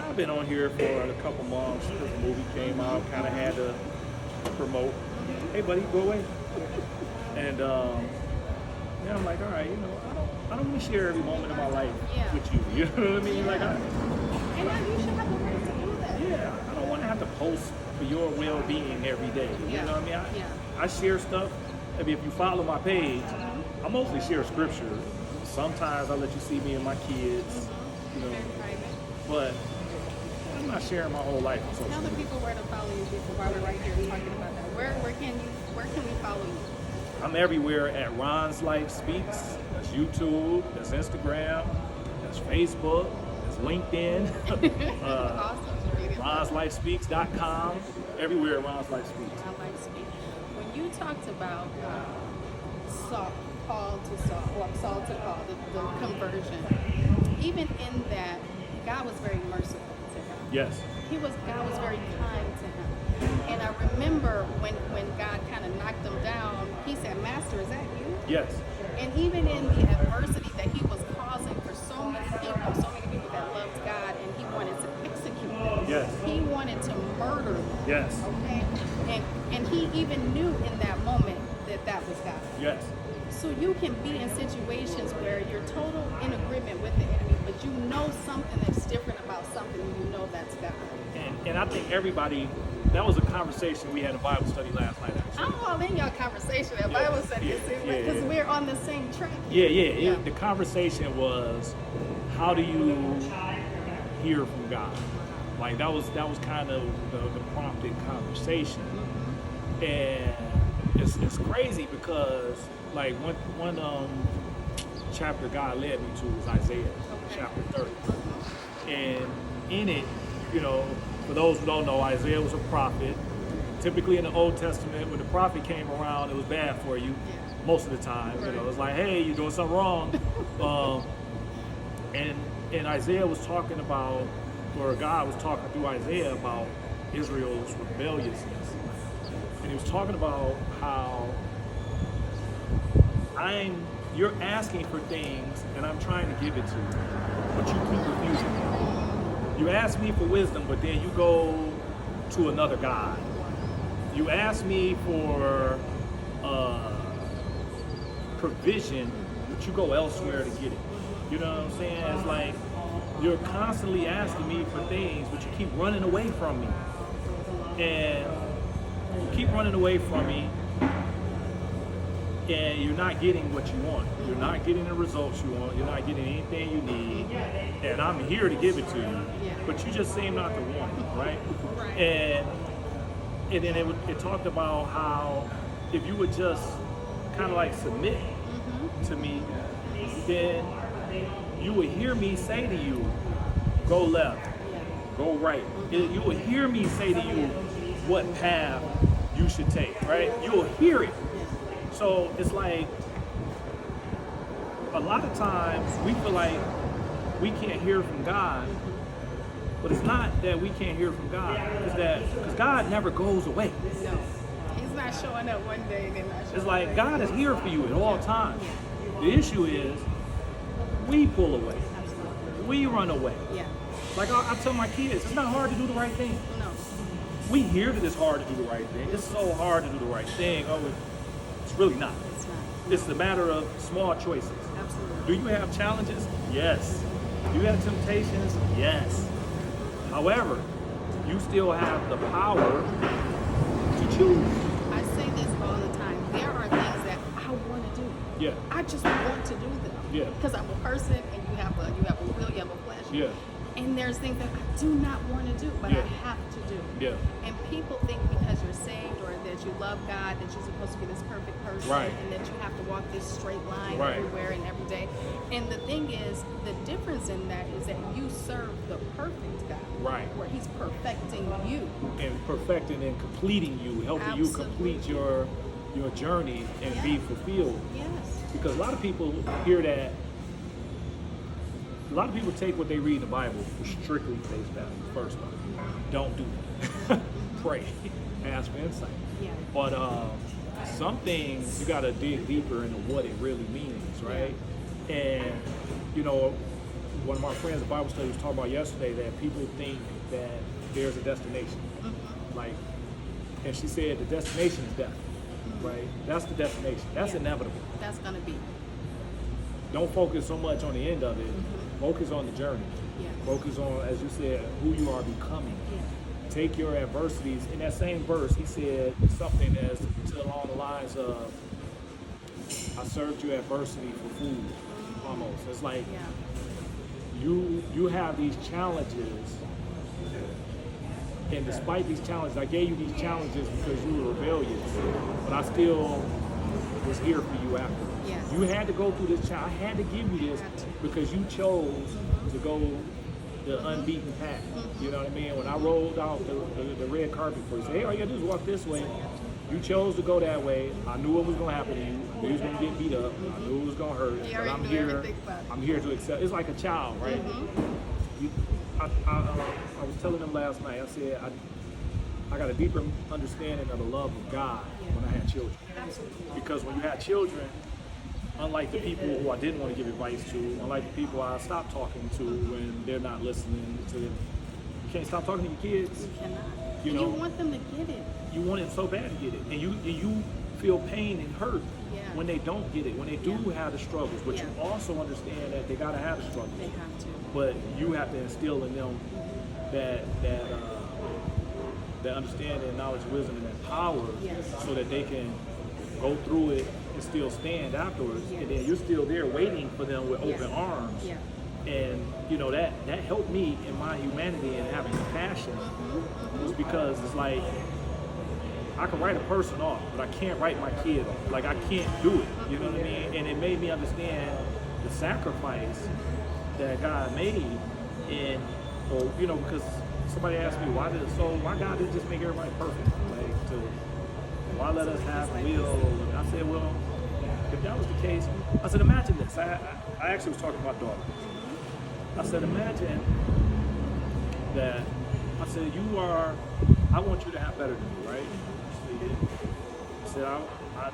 I've been on here for a couple months because the movie came out, kind of had to promote. Hey, buddy, go away. And yeah, I'm like, all right, I don't want to share every moment of my life Yeah. with you. You know what I mean? Yeah. Like, And now you should have the right to do that. yeah, I don't want to have to post for your well-being every day. Yeah. You know what I mean? Yeah. I share stuff. I mean, if you follow my page, I mostly share scripture. Sometimes I let you see me and my kids, you know, Very private. but I'm not sharing my whole life on social Tell the media. people where to follow you before while we're right here talking about that. Where can we follow you? I'm everywhere at Ron's Life Speaks. That's YouTube, that's Instagram, that's Facebook, that's LinkedIn, Awesome. RonsLifeSpeaks.com, everywhere at Ron's Life Speaks. I like speak. When you talked about Paul to Paul, the conversion, even in that, God was very merciful to him. Yes. God was very kind to him. And I remember when God kind of knocked him down, he said, Master, is that you? Yes. And even in the adversity that he was causing for so many people that loved God, and he wanted to execute them. Yes. He wanted to murder them. Yes. Okay? And he even knew in that moment that was God. Yes. So you can be in situations where you're total in agreement with the enemy, but you know something that's different about something, and you know that's God. And I think everybody, that was a conversation we had in Bible study last night, actually. I'm all in your conversation at Bible study because we're on the same track. Yeah. The conversation was, how do you hear from God? Like that was kind of the prompted conversation. And it's crazy because like one chapter God led me to was Isaiah, chapter 30. And in it, for those who don't know, Isaiah was a prophet. Typically in the Old Testament, when the prophet came around, it was bad for you most of the time. Right. It's like, hey, you're doing something wrong. And Isaiah was talking about, or God was talking through Isaiah about Israel's rebelliousness. And he was talking about how you're asking for things and I'm trying to give it to you, but you keep refusing it. You ask me for wisdom, but then you go to another God. You ask me for provision, but you go elsewhere to get it. You know what I'm saying? It's like you're constantly asking me for things, but you keep running away from me. And you keep running away from me, and you're not getting what you want. You're not getting the results you want. You're not getting anything you need. And I'm here to give it to you, but you just seem not to want it, right? And then it talked about how if you would just kind of like submit to me, then you would hear me say to you, go left, go right. You will hear me say to you what path you should take, right? You will hear it. So it's like a lot of times we feel like we can't hear from God, but it's not that we can't hear from God. It's that because God never goes away. No, He's not showing up one day and then not showing It's like up. God is here for you at all times. The issue is we pull away, we run away. Yeah. Like I tell my kids, it's not hard to do the right thing. No. We hear that it's hard to do the right thing. It's so hard to do the right thing. Oh, it's really not. It's not. It's a matter of small choices. Absolutely. Do you have challenges? Yes. Do you have temptations? Yes. However, you still have the power to choose. I say this all the time. There are things that I want to do. Yeah. I just want to do them. Yeah. Because I'm a person, and you have a will, you have a flesh. Yeah. And there's things that I do not want to do, but Yeah. I have to do. Yeah. And people think because you're saved or that you love God that you're supposed to be this perfect person, Right. and that you have to walk this straight line Right. everywhere and every day. And the thing is, the difference in that is that you serve the perfect God, Right. where He's perfecting you. And perfecting and completing you, helping you complete your journey and be fulfilled. Yes. Because a lot of people hear that. A lot of people take what they read in the Bible for strictly face value. First off, don't do that. Pray, ask for insight. Yeah. But some things you got to dig deeper into what it really means, right? And you know, one of my friends at Bible study was talking about yesterday that people think that there's a destination, like, and she said the destination is death, right? That's the destination. That's inevitable. That's gonna be. Don't focus so much on the end of it. Focus on the journey. Yeah. Focus on, as you said, who you are becoming. Yeah. Take your adversities. In that same verse, he said something as along the lines of, I served you adversity for food, almost. It's like you have these challenges, and despite these challenges, I gave you these challenges because you were rebellious, but I still was here for you after. Yes. You had to go through this challenge. I had to give you this because you chose to go the unbeaten path. You know what I mean? When I rolled out the red carpet for you, say, hey, all you gotta do is walk this way. You chose to go that way. I knew what was gonna happen to you. I knew you was gonna get beat up. I knew it was gonna hurt. But I'm here. I'm here to accept. It's like a child, right? I was telling them last night. I said I got a deeper understanding of the love of God when I had children. Because when you had children, unlike the people who I didn't want to give advice to, unlike the people I stopped talking to when they're not listening to them, you can't stop talking to your kids. You cannot. You And know, you want them to get it. you want it so bad to get it, and you feel pain and hurt when they don't get it, when they do have the struggles. But you also understand that they gotta have the struggles. They have to. But you have to instill in them that understanding, and knowledge, wisdom, and that power, so that they can go through it and still stand afterwards. And then you're still there waiting for them with open arms. Yeah. And you know that helped me in my humanity and having compassion, was because it's like I can write a person off, but I can't write my kid off. Like I can't do it. You know what I mean? And it made me understand the sacrifice that God made, and you know, because somebody asked me why God didn't just make everybody perfect, like why let us have will? And I said, well, if that was the case, I said, imagine this. I actually was talking to my daughter. I said, imagine that, I said, I want you to have better than me, right? I said, I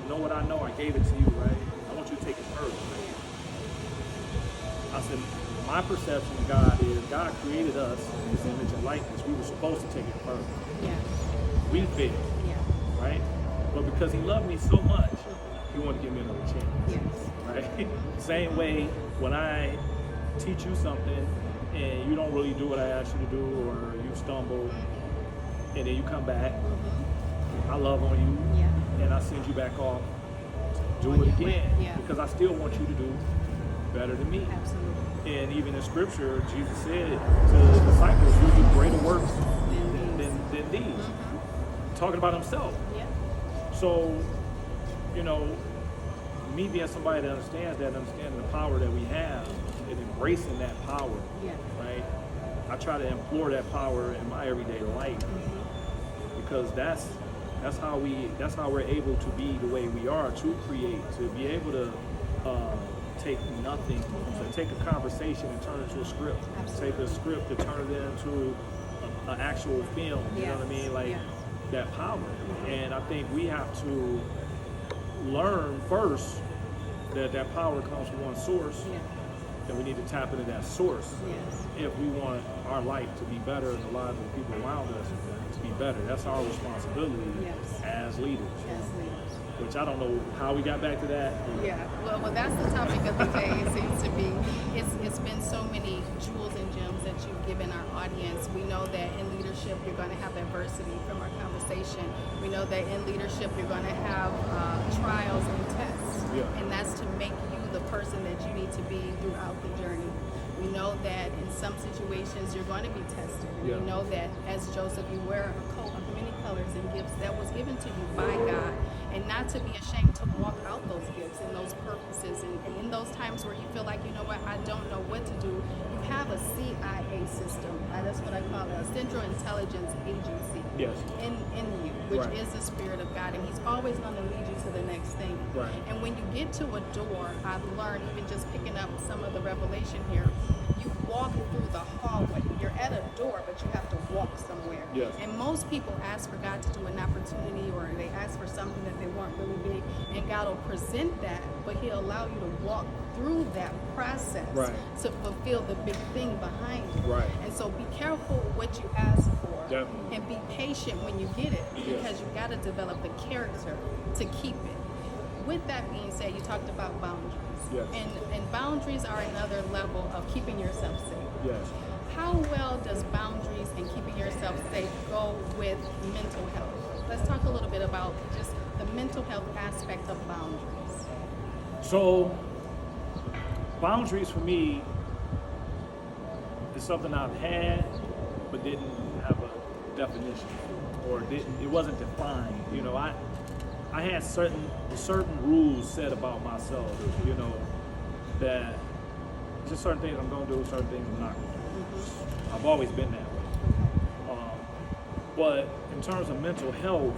know what I know, I gave it to you, right? I want you to take it further, right? I said, my perception of God is God created us in His image and likeness. We were supposed to take it further. Yeah. We failed, Yeah. right? But because He loved me so much, He you want to give me another chance. Yes. Right? Same way when I teach you something and you don't really do what I asked you to do, or you stumble, and then you come back, I love on you, Yeah. and I send you back off. Do On it your again, way, yeah. because I still want you to do better than me. Absolutely. And even in scripture, Jesus said to the disciples, "You do greater works than these." Talking about himself. Yeah. So, you know, me being somebody that understands that, understanding the power that we have, and embracing that power, Yeah. right? I try to implore that power in my everyday life, because that's how we're able to be the way we are, to create, to be able to take nothing, to take a conversation and turn it into a script, Absolutely. take a script to turn it into an actual film. You know what I mean? Like that power. And I think we have to learn first that power comes from one source, and we need to tap into that source Yes. if we want our life to be better and the lives of the people around us to be better. That's our responsibility as leaders. As leaders. Which I don't know how we got back to that. Yeah, well, that's the topic of the day. It seems to be. It's been so many jewels and gems that you've given our audience. We know that in leadership you're going to have adversity from our conversation. We know that in leadership you're going to have trials and tests, and that's to make you the person that you need to be throughout the journey. We know that in some situations you're going to be tested. And we know that as Joseph, you wear a coat of many colors and gifts that was given to you by God, and not to be ashamed to walk out those gifts and those purposes. And in those times where you feel like, you know what, I don't know what to do, you have a CIA system. That's what I call it, a Central Intelligence Agency in you, which is the Spirit of God, and He's always going to lead you to the next thing. Right. And when you get to a door, I've learned, even just picking up some of the revelation here, you walk through the hallway. You're at a door, but you have to walk somewhere. Yes. And most people ask for God to do an opportunity, or they ask for something that they want really big, and God will present that, but He'll allow you to walk through that process to fulfill the big thing behind it. Right. And so be careful what you ask for. Definitely. And be patient when you get it, because you got to develop the character to keep it. With that being said, you talked about boundaries. Yes. And boundaries are another level of keeping yourself safe. Yes. How well does boundaries and keeping yourself safe go with mental health? Let's talk a little bit about just the mental health aspect of boundaries. So, boundaries for me is something I've had, but didn't have a definition, or it wasn't defined. You know, I had certain rules set about myself, you know, that just certain things I'm gonna do, certain things I'm not gonna do. I've always been that way. But in terms of mental health,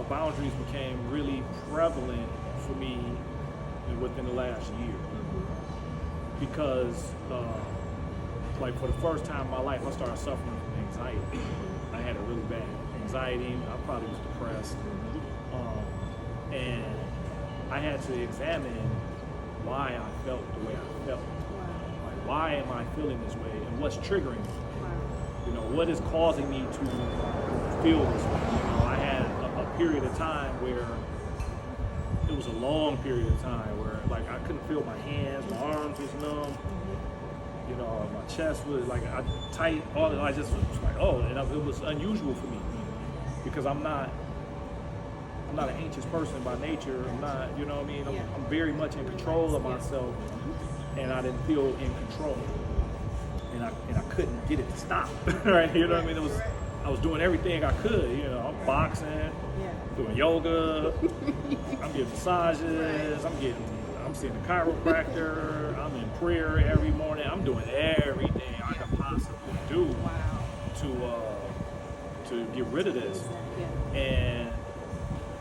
boundaries became really prevalent for me within the last year, because like for the first time in my life, I started suffering from anxiety. I had it really bad. Anxiety, I probably was depressed. And I had to examine why I felt the way I felt. Like, why am I feeling this way, and what's triggering me? You know, what is causing me to feel this way? You know, I had a period of time where it was a long period of time where, like, I couldn't feel my hands, my arms was numb. You know, my chest was like tight. I just was like, oh, and it was unusual for me, because I'm not an anxious person by nature. I'm not, you know what I mean? I'm very much in control of myself, and I didn't feel in control, and I couldn't get it to stop. Right? You know what I mean? I was doing everything I could. You know, I'm boxing, doing yoga, I'm getting massages, I'm seeing a chiropractor, I'm in prayer every morning. I'm doing everything I could possibly do to get rid of this, and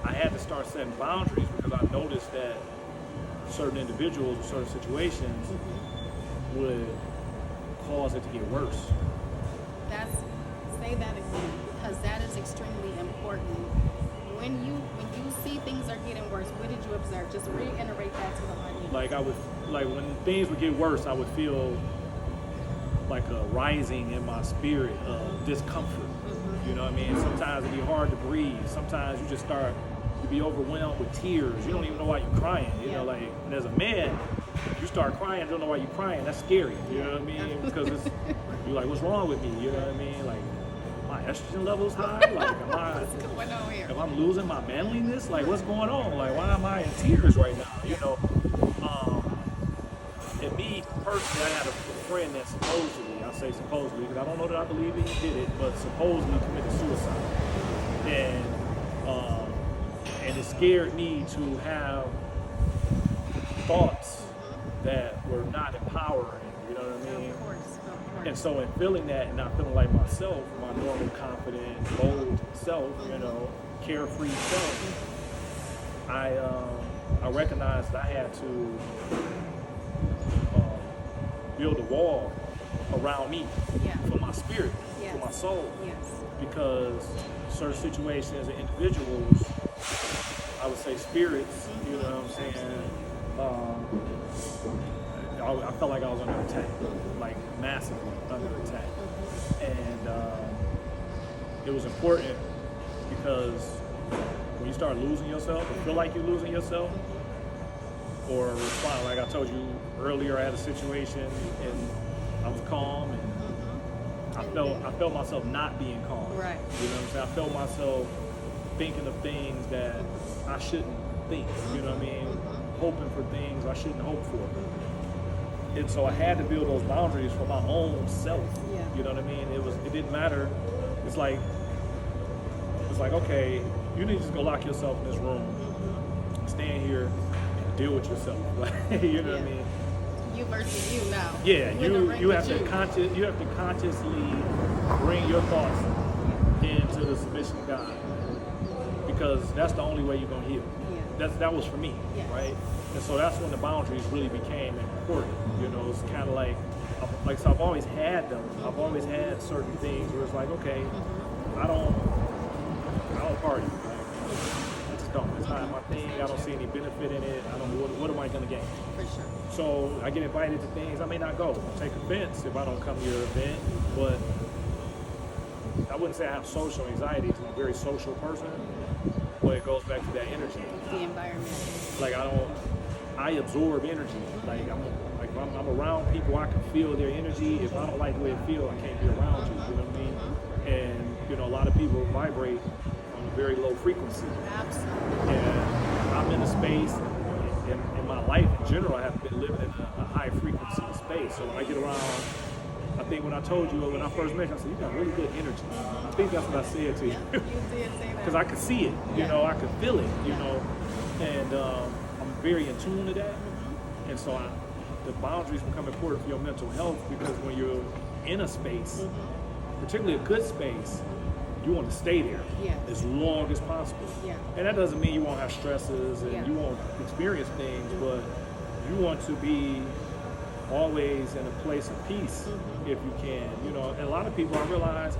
I had to start setting boundaries, because I noticed that certain individuals or certain situations would cause it to get worse. Say that again, because that is extremely important. When you see things are getting worse, what did you observe? Just reiterate that to the audience. Like when things would get worse, I would feel like a rising in my spirit of discomfort. You know what I mean? Sometimes it'd be hard to breathe. Sometimes you just start You be overwhelmed with tears. You don't even know why you're crying. You know, like, and as a man, you start crying, you don't know why you're crying. That's scary. You know what I mean? Because you're like, what's wrong with me? You know what I mean? Like, my estrogen levels high? Like, What's going on here? am I losing my manliness? Like, what's going on? Like, why am I in tears right now? You know? And me personally, I had a friend that supposedly, I say supposedly, because I don't know that I believe he did it, but supposedly committed suicide. And it scared me to have thoughts that were not empowering. You know what I mean? Of course. And so in feeling that and not feeling like myself, my normal, confident, bold self, you know, carefree self, I recognized that I had to build a wall around me for my spirit, for my soul. Because certain situations and individuals, I would say spirits, you know what I'm saying, I felt like I was under attack, like massively under attack. And it was important because when you start losing yourself or feel like you're losing yourself, or respond, like I told you earlier, I had a situation and I was calm and I felt myself not being calm. Right. You know what I'm saying? I felt myself thinking of things that I shouldn't think, you know what I mean? Hoping for things I shouldn't hope for. And so I had to build those boundaries for my own self. You know what I mean? It didn't matter. It's like, okay, you need to just go lock yourself in this room, stand here, and deal with yourself. Like, you know what I mean? You versus you now. Yeah, you have to consciously bring your thoughts into the submission of God, because that's the only way you're gonna heal. That was for me, right? And so that's when the boundaries really became important. You know, it's kind of like so I've always had them. I've always had certain things where it's like, okay, I don't party. I just don't. It's not my thing. I don't see any benefit in it. I don't know what am I gonna gain? For sure. So I get invited to things. I may not go. I'll take offense if I don't come to your event, but I wouldn't say I have social anxiety because I'm a very social person. But it goes back to that energy. The environment. Like I absorb energy. Like I'm around people, I can feel their energy. If I don't like the way it feels, I can't be around you. You know what I mean? And you know, a lot of people vibrate on a very low frequency. Absolutely. And I'm in a space. In my life in general, I have been living in a high frequency space. So when I get around, I think when I told you, when I first met you, I said, you got really good energy. I think that's what I said to you. You did say that. Because I could see it, you know, I could feel it, you know. And I'm very in tune to that. And so the boundaries become important for your mental health, because when you're in a space, particularly a good space, you want to stay there as long as possible. And that doesn't mean you won't have stresses and you won't experience things, but you want to be always in a place of peace if you can. You know, and a lot of people, I realize,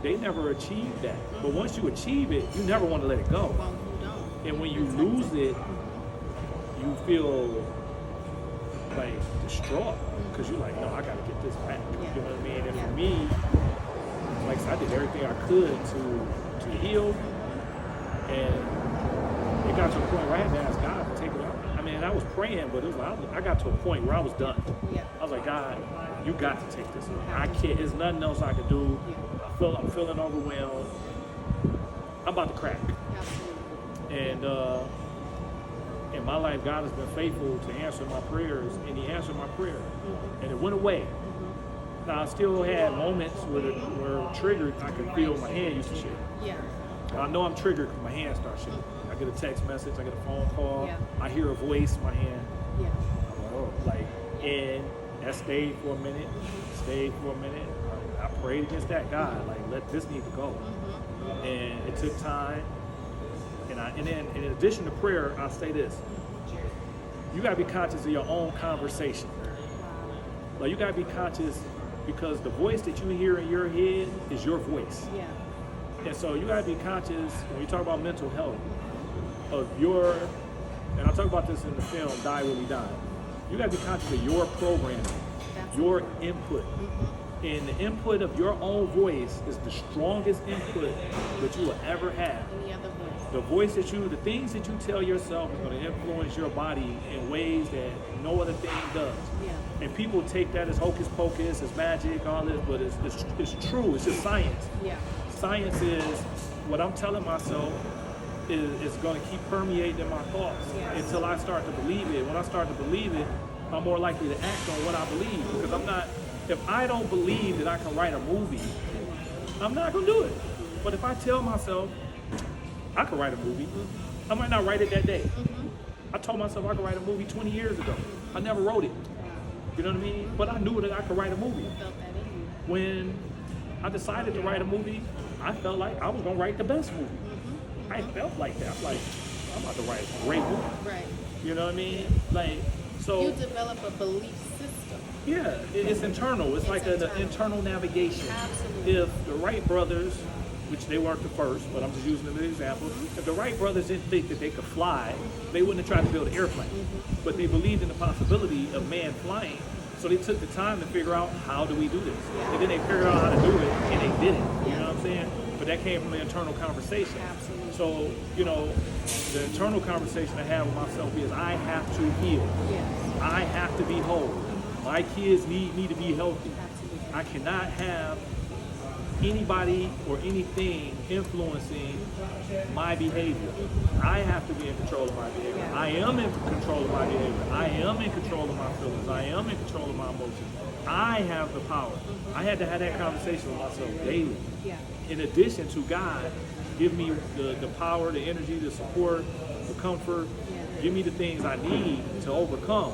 they never achieve that. But once you achieve it, you never want to let it go. Well, you don't. And when you lose it, you feel like distraught, because you're like, no, I got to get this back. You know what I mean? And for me, like I said, I did everything I could to heal, and it got to a point where I had to ask God to take it out. I mean, I was praying, but it was like I got to a point where I was done. I was like, God, you got to take this out. I can't. There's nothing else I can do. I'm feeling overwhelmed. I'm about to crack. And in my life, God has been faithful to answer my prayers, and He answered my prayer, and it went away. Now, I still had moments where triggered, I could feel my hand used to shake. I know I'm triggered because my hand starts shaking. I get a text message, I get a phone call, I hear a voice, my hand. And that stayed for a minute, I prayed against that. God, let this need to go. And it took time. And then in addition to prayer, I'll say this. You gotta be conscious of your own conversation. Like, you gotta be conscious, because the voice that you hear in your head is your voice. And so you gotta be conscious when you talk about mental health of and I talk about this in the film Die Really Die. You gotta be conscious of your programming, your input. And the input of your own voice is the strongest input that you will ever have. Any other voice? The voice the things that you tell yourself is going to influence your body in ways that no other thing does. Yeah. And people take that as hocus pocus, as magic, all this, but it's true. It's just science. Yeah. Science is what I'm telling myself is going to keep permeating in my thoughts until I start to believe it. When I start to believe it, I'm more likely to act on what I believe, because if I don't believe that I can write a movie, I'm not going to do it. But if I tell myself I can write a movie, I might not write it that day. I told myself I could write a movie 20 years ago. I never wrote it. You know what I mean? But I knew that I could write a movie. You felt that in you. When I decided to write a movie, I felt like I was going to write the best movie. I felt like that. I'm like, I'm about to write a great movie. Right. You know what I mean? Like, so. You develop a belief system. Yeah, it's internal. It's like an internal navigation. Absolutely. If the Wright brothers, which they weren't the first, but I'm just using them as an example, if the Wright brothers didn't think that they could fly, they wouldn't have tried to build an airplane. But they believed in the possibility of man flying, so they took the time to figure out, how do we do this? And then they figured out how to do it, and they did it. You know what I'm saying? But that came from the internal conversation. Absolutely. So, the internal conversation I have with myself is, I have to heal. Yes. I have to be whole. My kids need me to be healthy. Absolutely. I cannot have anybody or anything influencing my behavior. I have to be in control of my behavior. Yeah. I am in control of my behavior. I am in control of my feelings. I am in control of my emotions. I have the power. I had to have that conversation with myself daily. Yeah. In addition to God, give me the power, the energy, the support, the comfort. Yeah. Give me the things I need to overcome.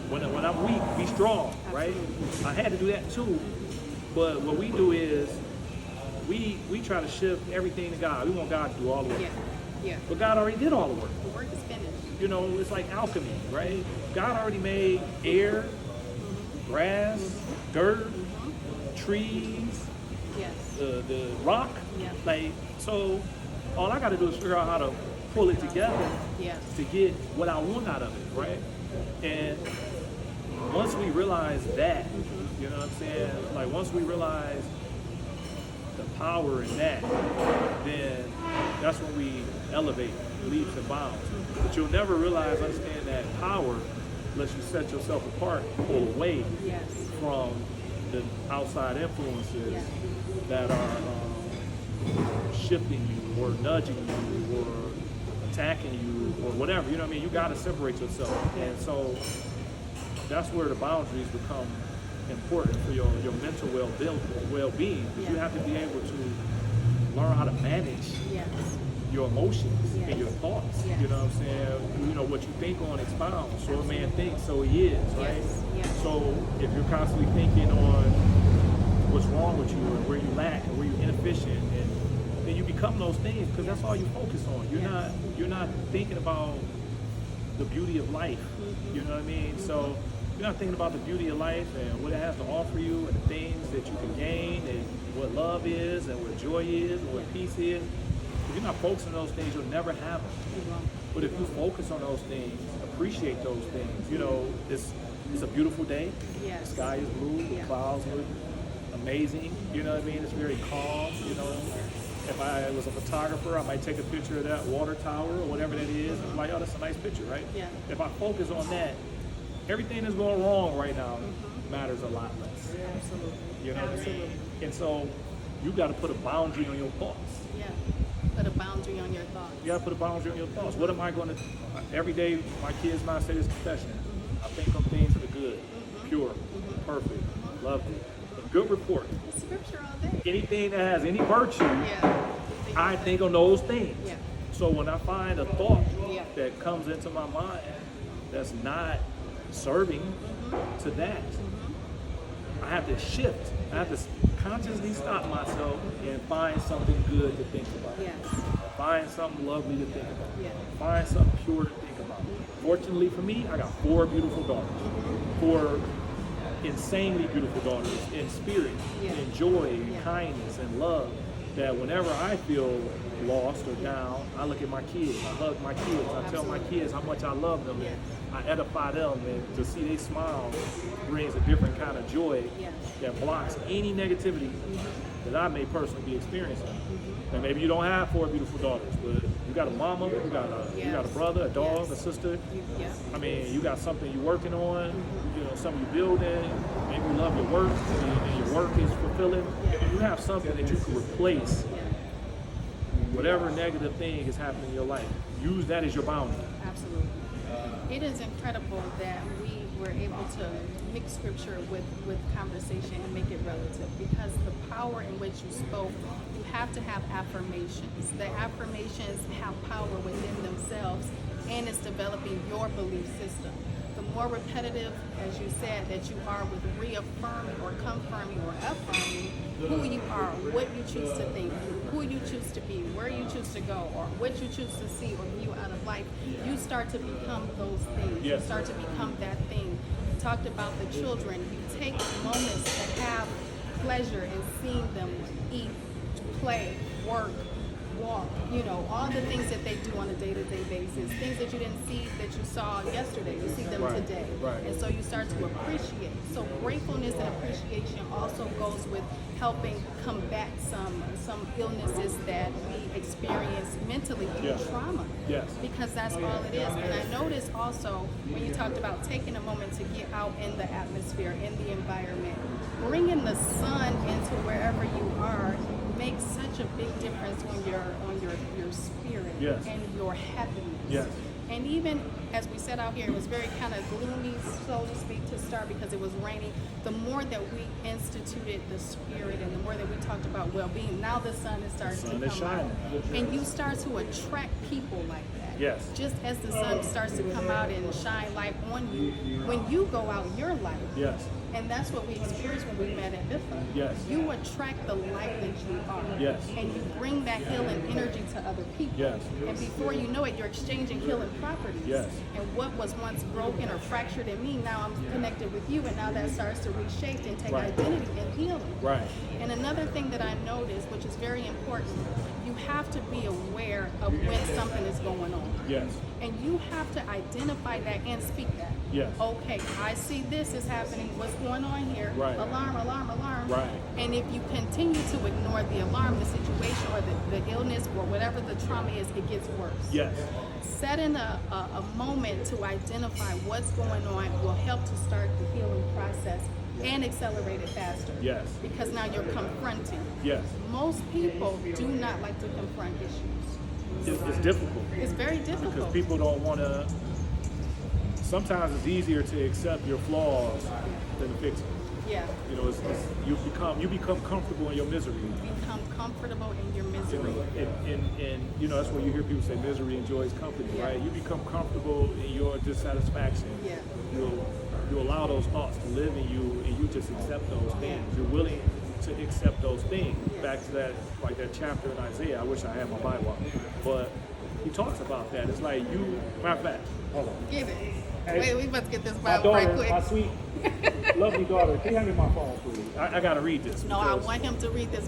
When I'm weak, be strong, right? Absolutely. I had to do that too. But what we do is we try to shift everything to God. We want God to do all the work. Yeah. Yeah. But God already did all the work. The work is finished. It's like alchemy, right? God already made air, grass, dirt, trees, Yes. the rock. Yeah. Like, so all I got to do is figure out how to pull it together Yes. to get what I want out of it, right? And once we realize that, you know what I'm saying? Like, once we realize the power in that, then that's when we elevate leaps and bounds. But you'll never understand that power unless you set yourself apart, pull away Yes. from the outside influences Yeah. that are shifting you or nudging you or attacking you or whatever. You know what I mean? You got to separate yourself. And so that's where the boundaries become important for your mental well-being. Because you Yeah. have to be able to learn how to manage Yes. your emotions Yes. and your thoughts. Yes. You know what I'm saying? What you think on expounds. So a man thinks, so he is, right? Yes. Yes. So if you're constantly thinking on what's wrong with you and where you lack and where you're inefficient, and then you become those things because that's all you focus on. You're not thinking about the beauty of life. You know what I mean? So you're not thinking about the beauty of life and what it has to offer you and the things that you can gain and what love is and what joy is and what peace is. If you're not focusing on those things, you'll never have them. But if you focus on those things, appreciate those things, it's a beautiful day. Yes. The sky is blue, the Yeah. clouds look amazing. You know what I mean? It's very calm. If I was a photographer, I might take a picture of that water tower or whatever that is. I'm like, oh, that's a nice picture, right? Yeah. If I focus on that, everything that's going wrong right now matters a lot less. Absolutely. You know what I Absolutely. mean? And so you got to put a boundary on your thoughts. Yeah. Put a boundary on your thoughts. You got to put a boundary on your thoughts. What am I going to, every day my kids and I say this confession. I think on things that are good, pure, perfect, lovely, a good report. It's scripture all day. Anything that has any virtue, Yeah. I think on those things. Yeah. So when I find a thought Yeah. that comes into my mind that's not serving to that, I have to shift. I have to consciously stop myself and find something good to think about. Yes. Find something lovely to think about. Yeah. Find something pure to think about. Fortunately for me, I got 4 beautiful daughters. 4 insanely beautiful daughters in spirit, Yeah. in joy, in Yeah. kindness, and love. that whenever I feel lost or down, I look at my kids, I hug my kids, I tell my kids how much I love them, and I edify them, and to see they smile brings a different kind of joy that blocks any negativity that I may personally be experiencing. And maybe you don't have 4 beautiful daughters, but you got a mama, you got a brother, a dog, a sister. I mean, you got something you're working on, you know, something you're building. Maybe you love your work, and your work is fulfilling. You have something that you can replace whatever negative thing is happening in your life. Use that as your boundary. Absolutely. It is incredible that we were able to mix scripture with conversation and make it relative, because the power in which you spoke, you have to have affirmations. The affirmations have power within themselves, and it's developing your belief system. The more repetitive, as you said, that you are with reaffirming or confirming or affirming who you are, what you choose to think, who you choose to be, where you choose to go, or what you choose to see or view out of life, you start to become those things. You start to become that thing. You talked about the children. You take moments to have pleasure in seeing them eat, play, work, walk, you know, all the things that they do on a day-to-day basis, things that you didn't see that you saw yesterday, you see them today. And so you start to appreciate. So gratefulness and appreciation also goes with helping combat some illnesses that we experience mentally through trauma. Because that's all it is. And I noticed also when you talked about taking a moment to get out in the atmosphere, in the environment, bringing the sun into wherever you are makes such a big difference on your spirit and your happiness. And even as we set out here, it was very kind of gloomy, so to speak, to start because it was raining. The more that we instituted the spirit and the more that we talked about well-being, now the sun is starting to come out. And you start to attract people like that. Just as the sun starts to come out and shine light on you, when you go out, you're light. And that's what we experienced when we met at Biffa. You attract the light that you are. And you bring that healing energy to other people. And before you know it, you're exchanging healing properties. And what was once broken or fractured in me, now I'm connected with you, and now that starts to reshape and take identity and healing. And another thing that I noticed, which is very important, you have to be aware of when something is going on. And you have to identify that and speak that. Okay, I see this is happening. What's going on here? Alarm, alarm, alarm. And if you continue to ignore the alarm, the situation, or the illness, or whatever the trauma is, it gets worse. Setting a moment to identify what's going on will help to start the healing process and accelerate it faster. Because now you're confronting. Most people do not like to confront issues. It's difficult. It's very difficult. Because people don't want to. Sometimes it's easier to accept your flaws than to fix them. You know, you become comfortable in your misery. Become comfortable in your misery. And you know, that's where you hear people say misery enjoys company, right? You become comfortable in your dissatisfaction. You allow those thoughts to live in you, and you just accept those things. You're willing to accept those things. Back to that, like that chapter in Isaiah. I wish I had my Bible, but he talks about that. It's like you. Matter of fact, hold on. Give it. Hey, wait, we must get this my Bible daughter, right quick. my sweet, lovely daughter. Can you hand me my phone, please? I gotta read this. No, I want him to read this